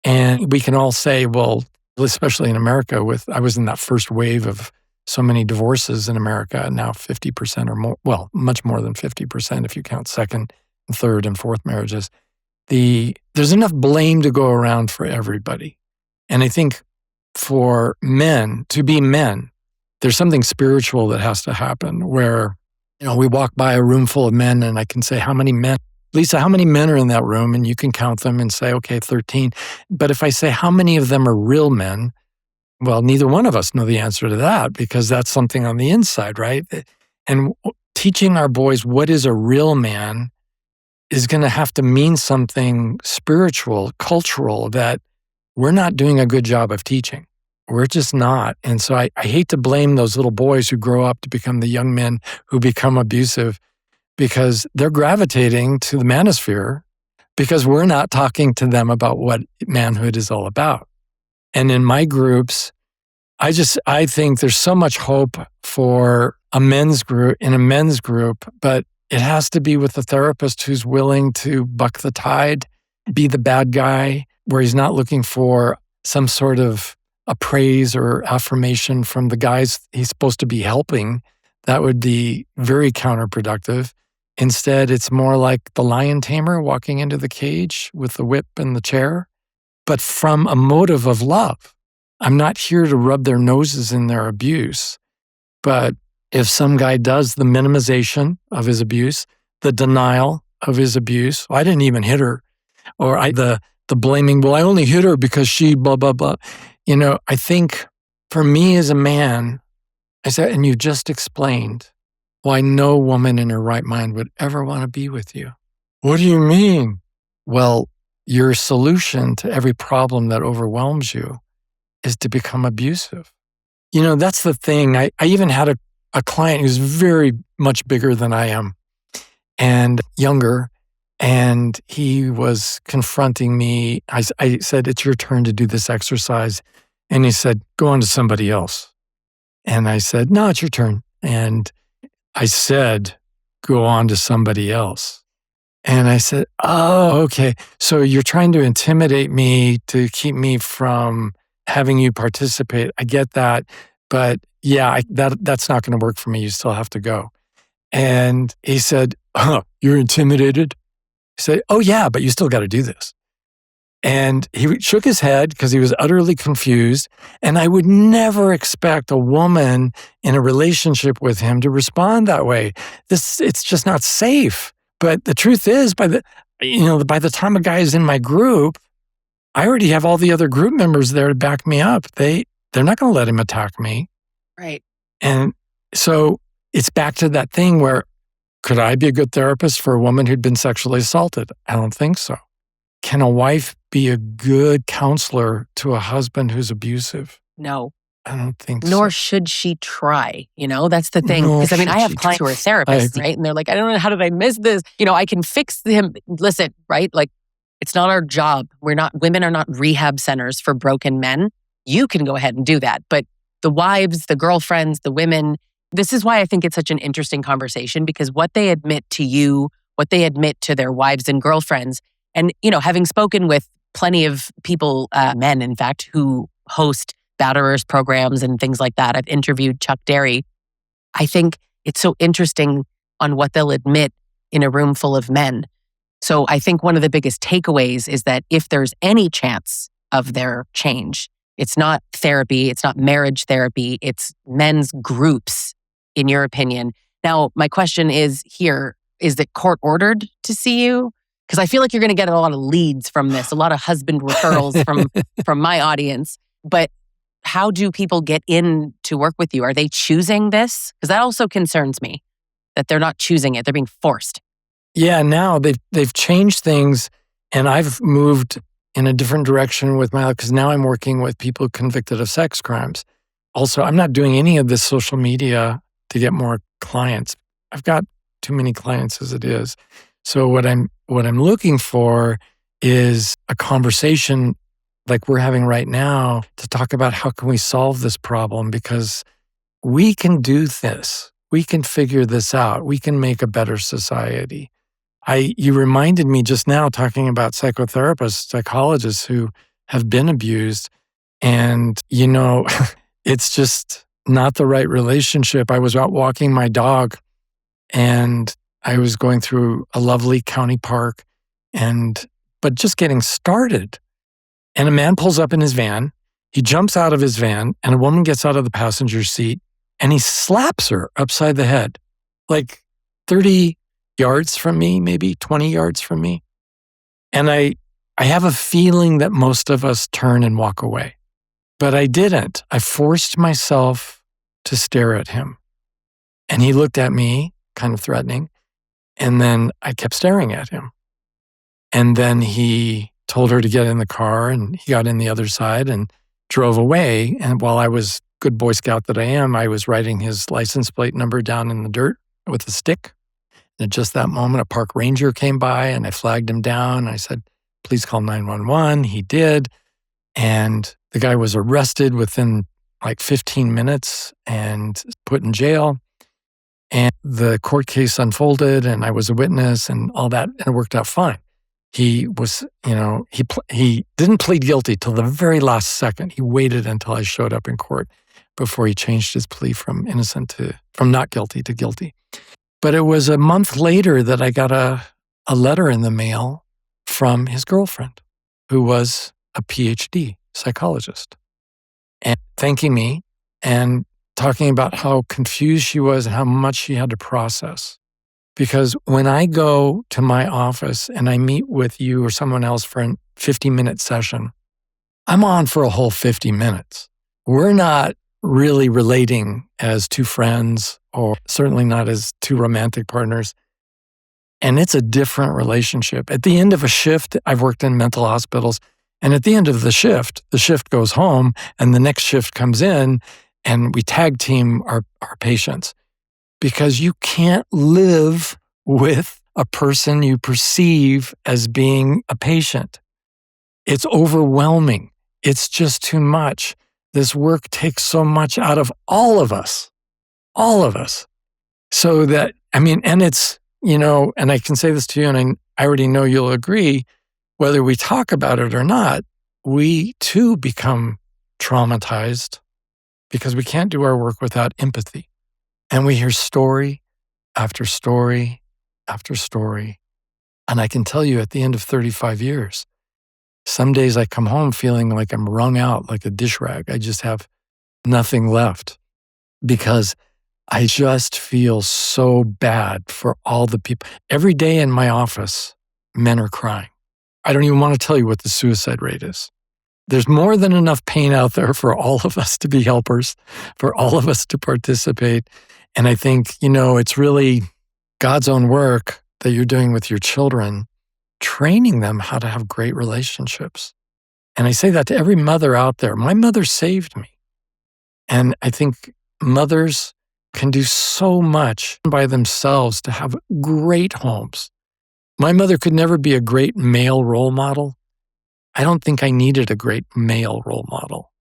and we can all say, well, especially in America, I was in that first wave of so many divorces in America, now 50% or more, well, much more than 50% if you count second third and fourth marriages, there's enough blame to go around for everybody. And I think for men to be men, there's something spiritual that has to happen where, we walk by a room full of men and I can say, how many men, Lisa, how many men are in that room? And you can count them and say, okay, 13. But if I say, how many of them are real men? Well, neither one of us know the answer to that because that's something on the inside, right? And teaching our boys what is a real man is going to have to mean something spiritual, cultural, that we're not doing a good job of teaching. We're just not. And so I hate to blame those little boys who grow up to become the young men who become abusive because they're gravitating to the Manosphere because we're not talking to them about what manhood is all about. And in my groups, I think there's so much hope for a men's group, but it has to be with a therapist who's willing to buck the tide, be the bad guy, where he's not looking for some sort of appraise or affirmation from the guys he's supposed to be helping. That would be very counterproductive. Instead, it's more like the lion tamer walking into the cage with the whip and the chair, but from a motive of love. I'm not here to rub their noses in their abuse, but if some guy does the minimization of his abuse, the denial of his abuse, I didn't even hit her, or the blaming, well, I only hit her because she blah, blah, blah. I think for me as a man, I said, and you just explained why no woman in her right mind would ever want to be with you. What do you mean? Well, your solution to every problem that overwhelms you is to become abusive. That's the thing. I even had a client who's very much bigger than I am and younger, and he was confronting me. I said, it's your turn to do this exercise. And he said, go on to somebody else. And I said, no, it's your turn. And I said, go on to somebody else. And I said, oh, okay. So you're trying to intimidate me to keep me from having you participate. I get that. But yeah, that's not going to work for me. You still have to go. And he said, you're intimidated? I said, oh yeah, but you still got to do this. And he shook his head because he was utterly confused. And I would never expect a woman in a relationship with him to respond that way. It's just not safe. But the truth is, by the time a guy is in my group, I already have all the other group members there to back me up. They're not going to let him attack me. Right. And so it's back to that thing where, could I be a good therapist for a woman who'd been sexually assaulted? I don't think so. Can a wife be a good counselor to a husband who's abusive? No. I don't think Nor so. should she try. That's the thing. Because I have clients who are therapists, right? And they're like, I don't know, how did I miss this? I can fix him. Listen, right? Like, it's not our job. Women are not rehab centers for broken men. You can go ahead and do that. But the wives, the girlfriends, the women, this is why I think it's such an interesting conversation, because what they admit to you, what they admit to their wives and girlfriends, and, having spoken with plenty of people, men, in fact, who host Batterers programs and things like that. I've interviewed Chuck Derry. I think it's so interesting on what they'll admit in a room full of men. So I think one of the biggest takeaways is that if there's any chance of their change, it's not therapy, it's not marriage therapy, it's men's groups, in your opinion. Now, my question is here, is it court ordered to see you? Because I feel like you're going to get a lot of leads from this, a lot of husband referrals from my audience. But how do people get in to work with you? Are they choosing this? Because that also concerns me, that they're not choosing it, they're being forced. Yeah, now they've changed things, and I've moved in a different direction with my life because now I'm working with people convicted of sex crimes. Also, I'm not doing any of this social media to get more clients. I've got too many clients as it is. So what I'm looking for is a conversation like we're having right now to talk about how can we solve this problem, because we can do this. We can figure this out. We can make a better society. You reminded me just now talking about psychotherapists, psychologists who have been abused, and it's just not the right relationship. I was out walking my dog, and I was going through a lovely county park but just getting started. And a man pulls up in his van. He jumps out of his van and a woman gets out of the passenger seat and he slaps her upside the head, like 30 yards from me, maybe 20 yards from me. And I have a feeling that most of us turn and walk away, but I didn't. I forced myself to stare at him. And he looked at me, kind of threatening. And then I kept staring at him. And then he told her to get in the car, and he got in the other side and drove away. And while I was good Boy Scout that I am, I was writing his license plate number down in the dirt with a stick. And at just that moment, a park ranger came by and I flagged him down. I said, please call 911. He did. And the guy was arrested within like 15 minutes and put in jail. And the court case unfolded and I was a witness and all that. And it worked out fine. He was, he didn't plead guilty till the very last second. He waited until I showed up in court before he changed his plea from not guilty to guilty. But it was a month later that I got a letter in the mail from his girlfriend, who was a PhD psychologist, and thanking me and talking about how confused she was and how much she had to process. Because when I go to my office and I meet with you or someone else for a 50-minute session, I'm on for a whole 50 minutes. We're not really relating as two friends or certainly not as two romantic partners. And it's a different relationship. At the end of a shift, I've worked in mental hospitals, and at the end of the shift goes home and the next shift comes in and we tag team our patients. Because you can't live with a person you perceive as being a patient. It's overwhelming. It's just too much. This work takes so much out of all of us. So that, and it's, and I can say this to you, and I already know you'll agree, whether we talk about it or not, we too become traumatized because we can't do our work without empathy. And we hear story after story after story. And I can tell you at the end of 35 years, some days I come home feeling like I'm wrung out like a dish rag. I just have nothing left because I just feel so bad for all the people. Every day in my office, men are crying. I don't even want to tell you what the suicide rate is. There's more than enough pain out there for all of us to be helpers, for all of us to participate. And I think, it's really God's own work that you're doing with your children, training them how to have great relationships. And I say that to every mother out there. My mother saved me. And I think mothers can do so much by themselves to have great homes. My mother could never be a great male role model. I don't think I needed a great male role model.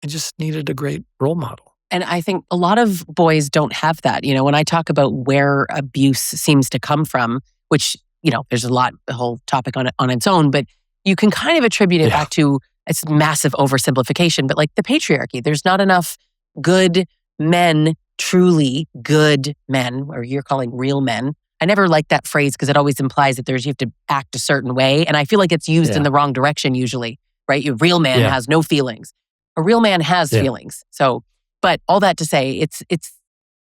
I just needed a great role model. And I think a lot of boys don't have that. When I talk about where abuse seems to come from, which, there's a whole topic on its own, but you can kind of attribute it back to, it's massive oversimplification, but like the patriarchy. There's not enough good men, truly good men, or you're calling real men. I never like that phrase because it always implies that you have to act a certain way. And I feel like it's used in the wrong direction usually, right? Your real man has no feelings. A real man has feelings. So, but all that to say,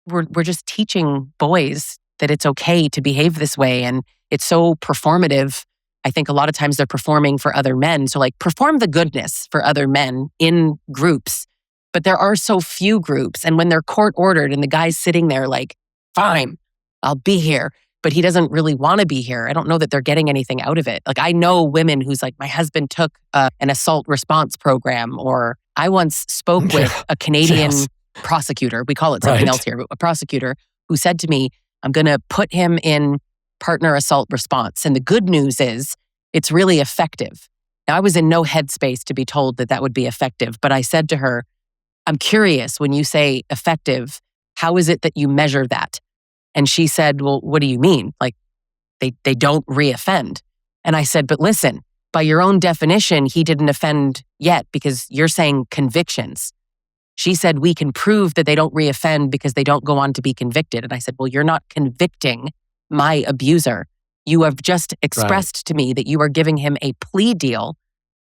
we're just teaching boys that it's okay to behave this way. And it's so performative. I think a lot of times they're performing for other men. So like perform the goodness for other men in groups. But there are so few groups. And when they're court ordered and the guy's sitting there like, fine, I'll be here. But he doesn't really want to be here. I don't know that they're getting anything out of it. Like I know women who's like, my husband took an assault response program, or I once spoke with a Canadian prosecutor. We call it something else here, but a prosecutor who said to me, I'm going to put him in partner assault response. And the good news is it's really effective. Now I was in no headspace to be told that would be effective, but I said to her, I'm curious, when you say effective, how is it that you measure that? And she said, well, what do you mean? Like they don't reoffend. And I said, but listen, by your own definition, he didn't offend yet because you're saying convictions. She said, we can prove that they don't reoffend because they don't go on to be convicted. And I said, well, you're not convicting my abuser. You have just expressed to me that you are giving him a plea deal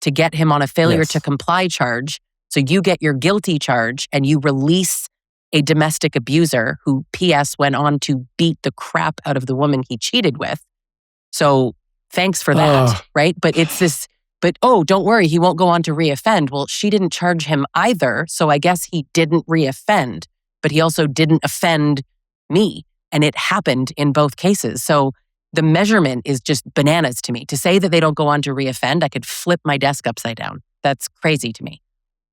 to get him on a failure to comply charge. So you get your guilty charge and you release a domestic abuser who, P.S., went on to beat the crap out of the woman he cheated with. So thanks for that, right? But it's this, don't worry, he won't go on to reoffend. Well, she didn't charge him either. So I guess he didn't reoffend, but he also didn't offend me. And it happened in both cases. So the measurement is just bananas to me. To say that they don't go on to reoffend, I could flip my desk upside down. That's crazy to me.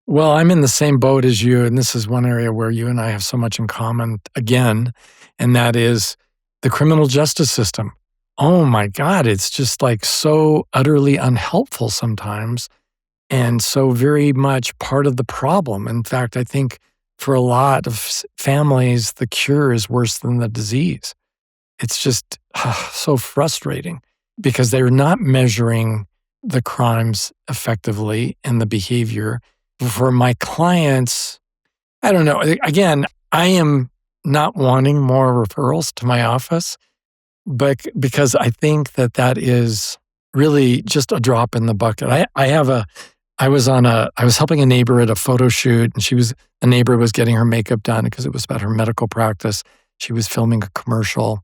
Well, I'm in the same boat as you, and this is one area where you and I have so much in common again, and that is the criminal justice system. Oh my God, it's just like so utterly unhelpful sometimes, and so very much part of the problem. In fact, I think for a lot of families, the cure is worse than the disease. It's just so frustrating because they're not measuring the crimes effectively and the behavior. For my clients, I don't know. Again, I am not wanting more referrals to my office, but because I think that is really just a drop in the bucket. I was helping a neighbor at a photo shoot, and the neighbor was getting her makeup done because it was about her medical practice. She was filming a commercial,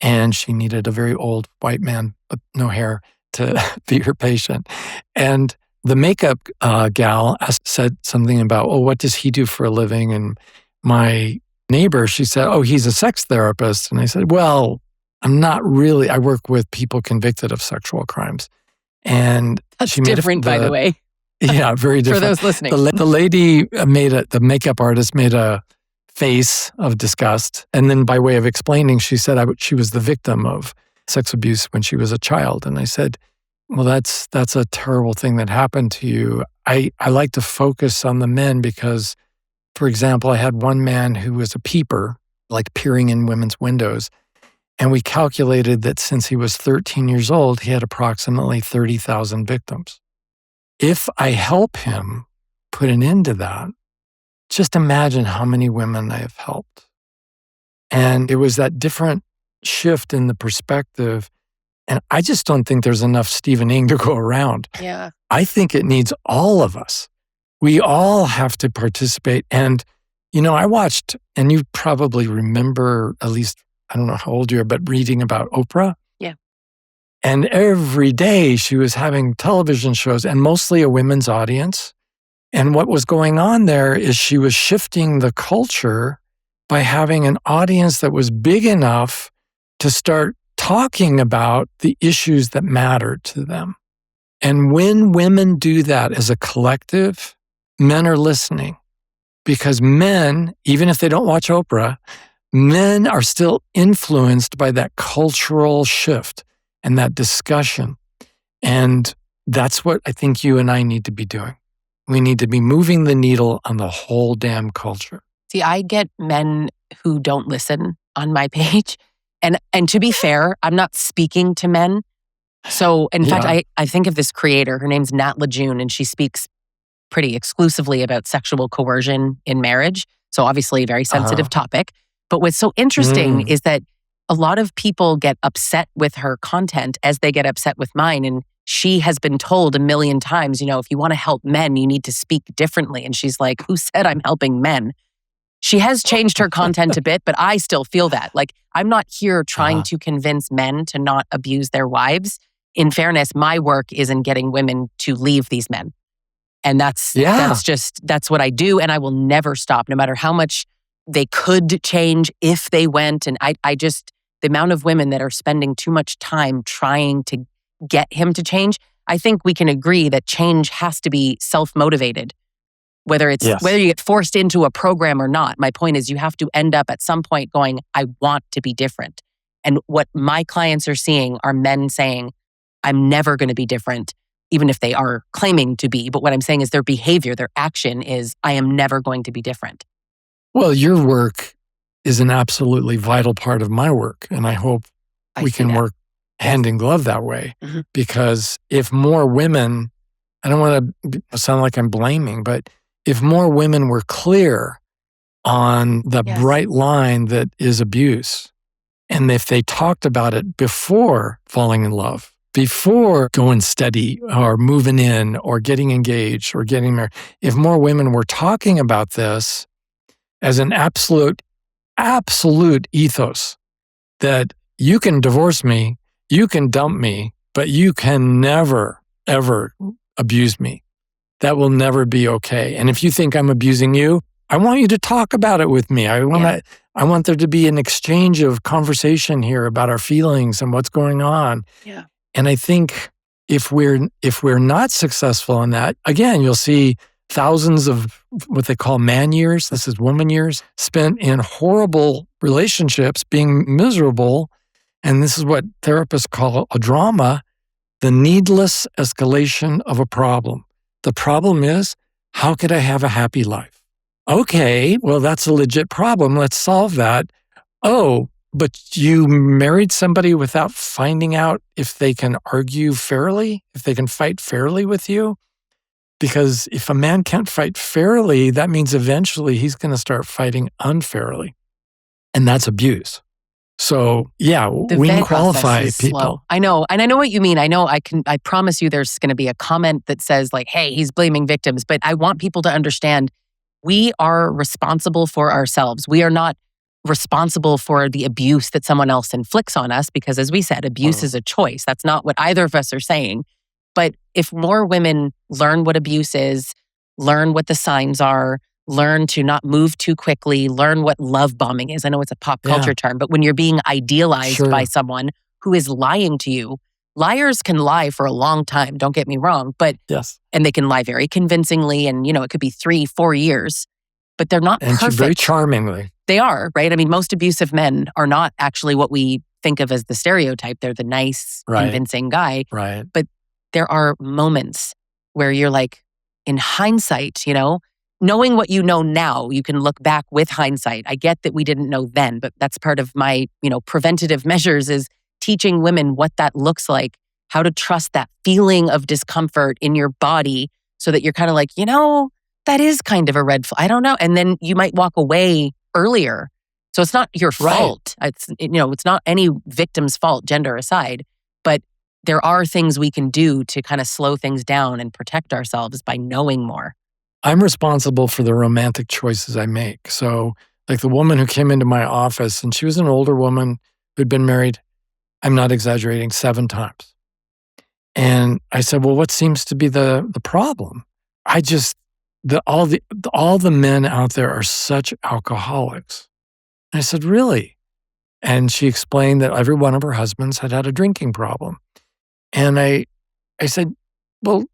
and she needed a very old white man with no hair to be her patient. And the makeup gal said something about, what does he do for a living? And my neighbor, she said, he's a sex therapist. And I said, well, I'm not really. I work with people convicted of sexual crimes. And that's different, by the way. Yeah, very different. For those listening. The lady the makeup artist made a face of disgust. And then by way of explaining, she said she was the victim of sex abuse when she was a child. And I said, well, that's a terrible thing that happened to you. I like to focus on the men because, for example, I had one man who was a peeper, like peering in women's windows. And we calculated that since he was 13 years old, he had approximately 30,000 victims. If I help him put an end to that, just imagine how many women I have helped. And it was that different shift in the perspective. And I just don't think there's enough Stephen Ng to go around. Yeah. I think it needs all of us. We all have to participate. And, I watched, and you probably remember, at least, I don't know how old you are, but reading about Oprah. Yeah. And every day she was having television shows and mostly a women's audience. And what was going on there is she was shifting the culture by having an audience that was big enough to start talking about the issues that mattered to them. And when women do that as a collective, men are listening. Because men, even if they don't watch Oprah, men are still influenced by that cultural shift and that discussion. And that's what I think you and I need to be doing. We need to be moving the needle on the whole damn culture. See, I get men who don't listen on my page. And to be fair, I'm not speaking to men. So in fact, I think of this creator, her name's Nat Lejeune, and she speaks pretty exclusively about sexual coercion in marriage. So obviously a very sensitive topic. But what's so interesting is that a lot of people get upset with her content as they get upset with mine. And she has been told a million times, if you want to help men, you need to speak differently. And she's like, who said I'm helping men? She has changed her content a bit, but I still feel that. Like, I'm not here trying to convince men to not abuse their wives. In fairness, my work is in getting women to leave these men. And that's what I do. And I will never stop, no matter how much they could change if they went. And the amount of women that are spending too much time trying to get him to change, I think we can agree that change has to be self-motivated. Whether you get forced into a program or not. My point is you have to end up at some point going, I want to be different. And what my clients are seeing are men saying, I'm never going to be different, even if they are claiming to be. But what I'm saying is their behavior, their action is, I am never going to be different. Well, your work is an absolutely vital part of my work. And I hope we can work hand in glove that way. Mm-hmm. Because if more women, I don't want to sound like I'm blaming, but if more women were clear on the bright line that is abuse And if they talked about it before falling in love, before going steady or moving in or getting engaged or getting married, if more women were talking about this as an absolute ethos that you can divorce me, you can dump me, but you can never, ever abuse me. That will never be okay. And if you think I'm abusing you, I want you to talk about it with me. I want there to be an exchange of conversation here about our feelings and what's going on. Yeah. And I think if we're not successful in that, again, you'll see thousands of what they call man years, this is woman years, spent in horrible relationships, being miserable. And this is what therapists call a drama, the needless escalation of a problem. The problem is, how could I have a happy life? Okay, well, that's a legit problem. Let's solve that. Oh, but you married somebody without finding out if they can argue fairly, if they can fight fairly with you? Because if a man can't fight fairly, that means eventually he's going to start fighting unfairly. And that's abuse. So yeah, we can qualify people. Slow. I know. And I know what you mean. I promise you there's going to be a comment that says like, hey, he's blaming victims. But I want people to understand we are responsible for ourselves. We are not responsible for the abuse that someone else inflicts on us because as we said, abuse is a choice. That's not what either of us are saying. But if more women learn what abuse is, learn what the signs are, learn to not move too quickly, learn what love bombing is. I know it's a pop culture term, but when you're being idealized by someone who is lying to you, liars can lie for a long time, don't get me wrong, but and they can lie very convincingly and it could be 3-4 years, but they're not perfect. Very charmingly. They are, right? I mean, most abusive men are not actually what we think of as the stereotype. They're the nice, convincing guy. Right. But there are moments where you're like, in hindsight, knowing what you know now, you can look back with hindsight. I get that we didn't know then, but that's part of my, preventative measures is teaching women what that looks like, how to trust that feeling of discomfort in your body so that you're kind of like, that is kind of a red flag. I don't know. And then you might walk away earlier. So it's not your fault. It's, it's not any victim's fault, gender aside, but there are things we can do to kind of slow things down and protect ourselves by knowing more. I'm responsible for the romantic choices I make. So like the woman who came into my office and she was an older woman who'd been married, I'm not exaggerating, 7 times. And I said, well, what seems to be the problem? All the men out there are such alcoholics. And I said, really? And she explained that every one of her husbands had a drinking problem. And I said, well,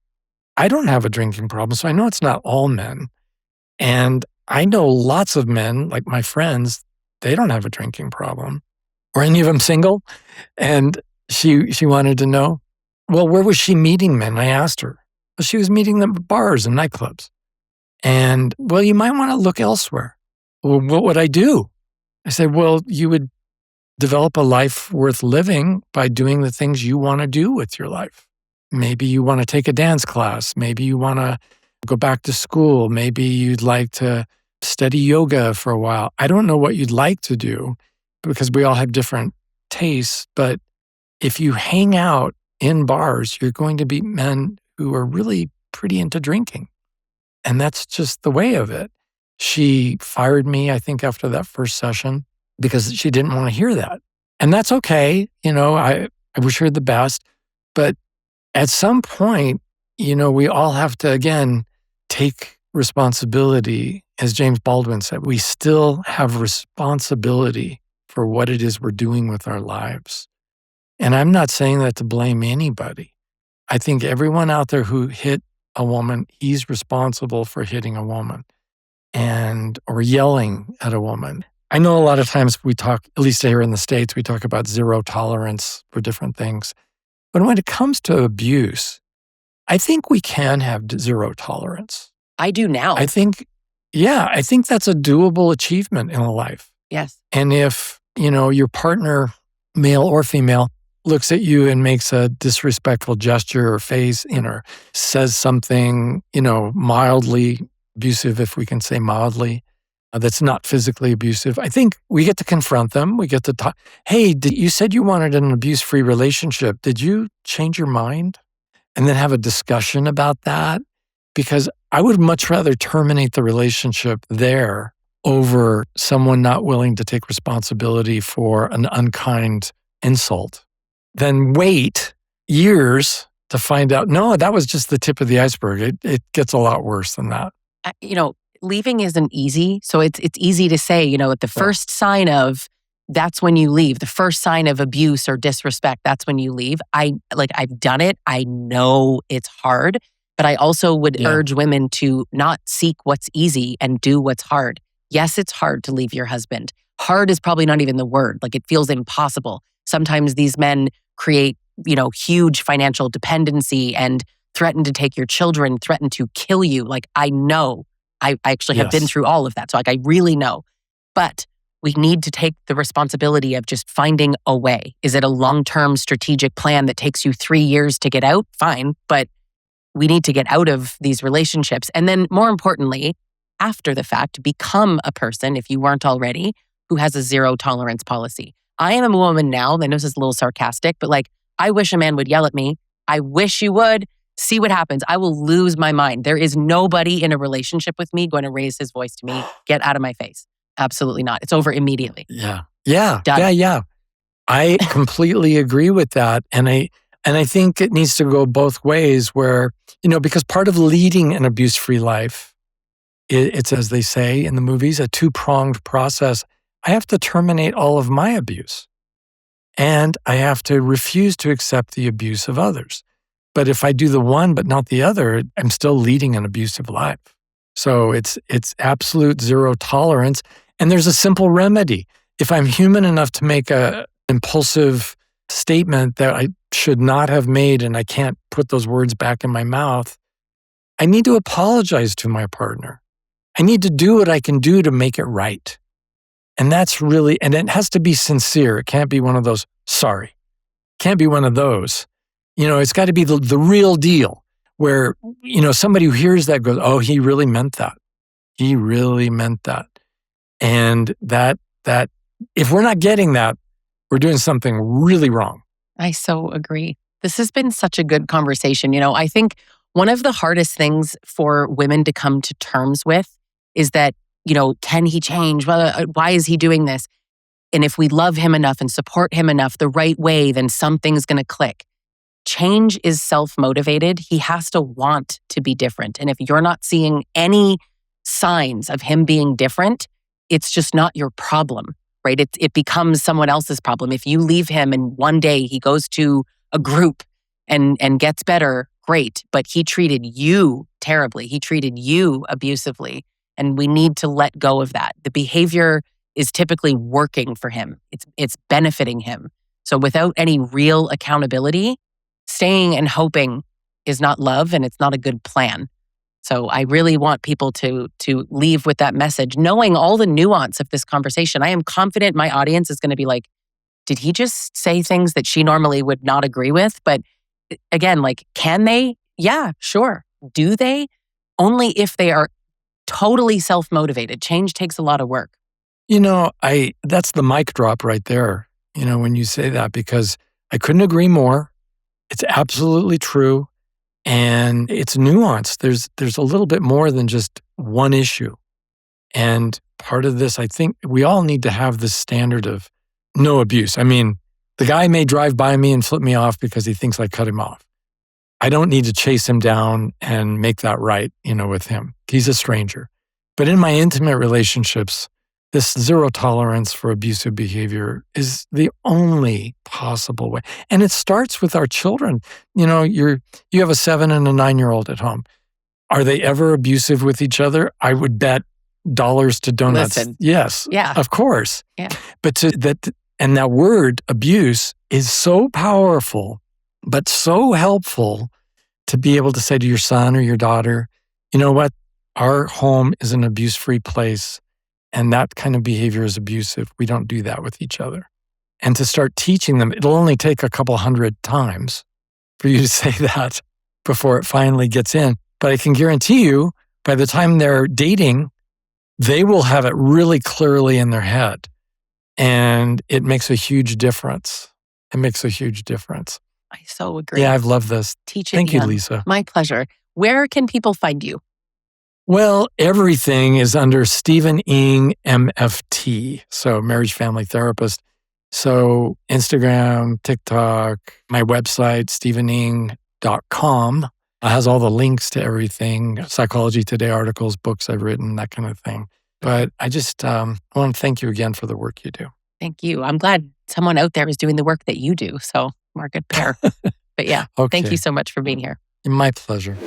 I don't have a drinking problem, so I know it's not all men. And I know lots of men, like my friends, they don't have a drinking problem. Or any of them single? And she wanted to know, well, where was she meeting men? I asked her. Well, she was meeting them at bars and nightclubs. And, well, you might want to look elsewhere. Well, what would I do? I said, well, you would develop a life worth living by doing the things you want to do with your life. Maybe you want to take a dance class. Maybe you want to go back to school. Maybe you'd like to study yoga for a while. I don't know what you'd like to do because we all have different tastes. But if you hang out in bars, you're going to meet men who are really pretty into drinking. And that's just the way of it. She fired me, I think, after that first session because she didn't want to hear that. And that's okay. I wish her the best. But at some point, we all have to, again, take responsibility. As James Baldwin said, we still have responsibility for what it is we're doing with our lives. And I'm not saying that to blame anybody. I think everyone out there who hit a woman, he's responsible for hitting a woman or yelling at a woman. I know a lot of times we talk, at least here in the States, we talk about zero tolerance for different things. But when it comes to abuse, I think we can have zero tolerance. I do now. I think that's a doable achievement in a life. Yes. And if, your partner, male or female, looks at you and makes a disrespectful gesture or face, or says something, mildly abusive, if we can say mildly, that's not physically abusive, I think we get to confront them. We get to talk. Hey, you said you wanted an abuse-free relationship. Did you change your mind? And then have a discussion about that. Because I would much rather terminate the relationship there over someone not willing to take responsibility for an unkind insult than wait years to find out, no, that was just the tip of the iceberg. It gets a lot worse than that. Leaving isn't easy. So it's easy to say, at the first sign of, that's when you leave. The first sign of abuse or disrespect, that's when you leave. I've done it. I know it's hard, but I also would urge women to not seek what's easy and do what's hard. Yes, it's hard to leave your husband. Hard is probably not even the word. Like, it feels impossible. Sometimes these men create, huge financial dependency and threaten to take your children, threaten to kill you. Like, I know. I actually have been through all of that. So I really know. But we need to take the responsibility of just finding a way. Is it a long-term strategic plan that takes you 3 years to get out? Fine. But we need to get out of these relationships. And then more importantly, after the fact, become a person, if you weren't already, who has a zero tolerance policy. I am a woman now. I know this is a little sarcastic, but I wish a man would yell at me. I wish you would. See what happens. I will lose my mind. There is nobody in a relationship with me going to raise his voice to me. Get out of my face. Absolutely not. It's over immediately. Yeah. Done. Yeah. I completely agree with that. And I think it needs to go both ways where, because part of leading an abuse-free life, it's, as they say in the movies, a two-pronged process. I have to terminate all of my abuse, and I have to refuse to accept the abuse of others. But if I do the one but not the other, I'm still leading an abusive life. So it's absolute zero tolerance. And there's a simple remedy. If I'm human enough to make an impulsive statement that I should not have made and I can't put those words back in my mouth, I need to apologize to my partner. I need to do what I can do to make it right. And and it has to be sincere. It can't be one of those, sorry. Can't be one of those. It's got to be the real deal where, somebody who hears that goes, oh, he really meant that. He really meant that. And that if we're not getting that, we're doing something really wrong. I so agree. This has been such a good conversation. I think one of the hardest things for women to come to terms with is that, can he change? Why is he doing this? And if we love him enough and support him enough the right way, then something's going to click. Change is self-motivated. He has to want to be different. And if you're not seeing any signs of him being different, it's just not your problem, right? It becomes someone else's problem. If you leave him and one day he goes to a group and gets better, great. But he treated you terribly. He treated you abusively. And we need to let go of that. The behavior is typically working for him. It's benefiting him. So without any real accountability, staying and hoping is not love and it's not a good plan. So I really want people to leave with that message, knowing all the nuance of this conversation. I am confident my audience is going to be like, did he just say things that she normally would not agree with? But again, can they? Yeah, sure. Do they? Only if they are totally self-motivated. Change takes a lot of work. That's the mic drop right there, when you say that, because I couldn't agree more. It's absolutely true. And it's nuanced. There's a little bit more than just one issue. And part of this, I think we all need to have this standard of no abuse. I mean, the guy may drive by me and flip me off because he thinks I cut him off. I don't need to chase him down and make that right, with him. He's a stranger. But in my intimate relationships, this zero tolerance for abusive behavior is the only possible way. And it starts with our children. You have a 7 and a 9-year-old at home. Are they ever abusive with each other? I would bet dollars to donuts. Listen. Yes. Yeah. Of course. Yeah. But that word abuse is so powerful, but so helpful to be able to say to your son or your daughter, you know what? Our home is an abuse-free place. And that kind of behavior is abusive. We don't do that with each other. And to start teaching them, it'll only take a couple hundred times for you to say that before it finally gets in. But I can guarantee you, by the time they're dating, they will have it really clearly in their head. And it makes a huge difference. It makes a huge difference. I so agree. Yeah, I've loved this. Teach it Thank you, young. Lisa. My pleasure. Where can people find you? Well, everything is under Stephen Ng MFT, so marriage family therapist. So Instagram, TikTok, my website, stephening.com, has all the links to everything, Psychology Today articles, books I've written, that kind of thing. But I just want to thank you again for the work you do. Thank you. I'm glad someone out there is doing the work that you do. So we're a good pair. But yeah, Okay. Thank you so much for being here. My pleasure.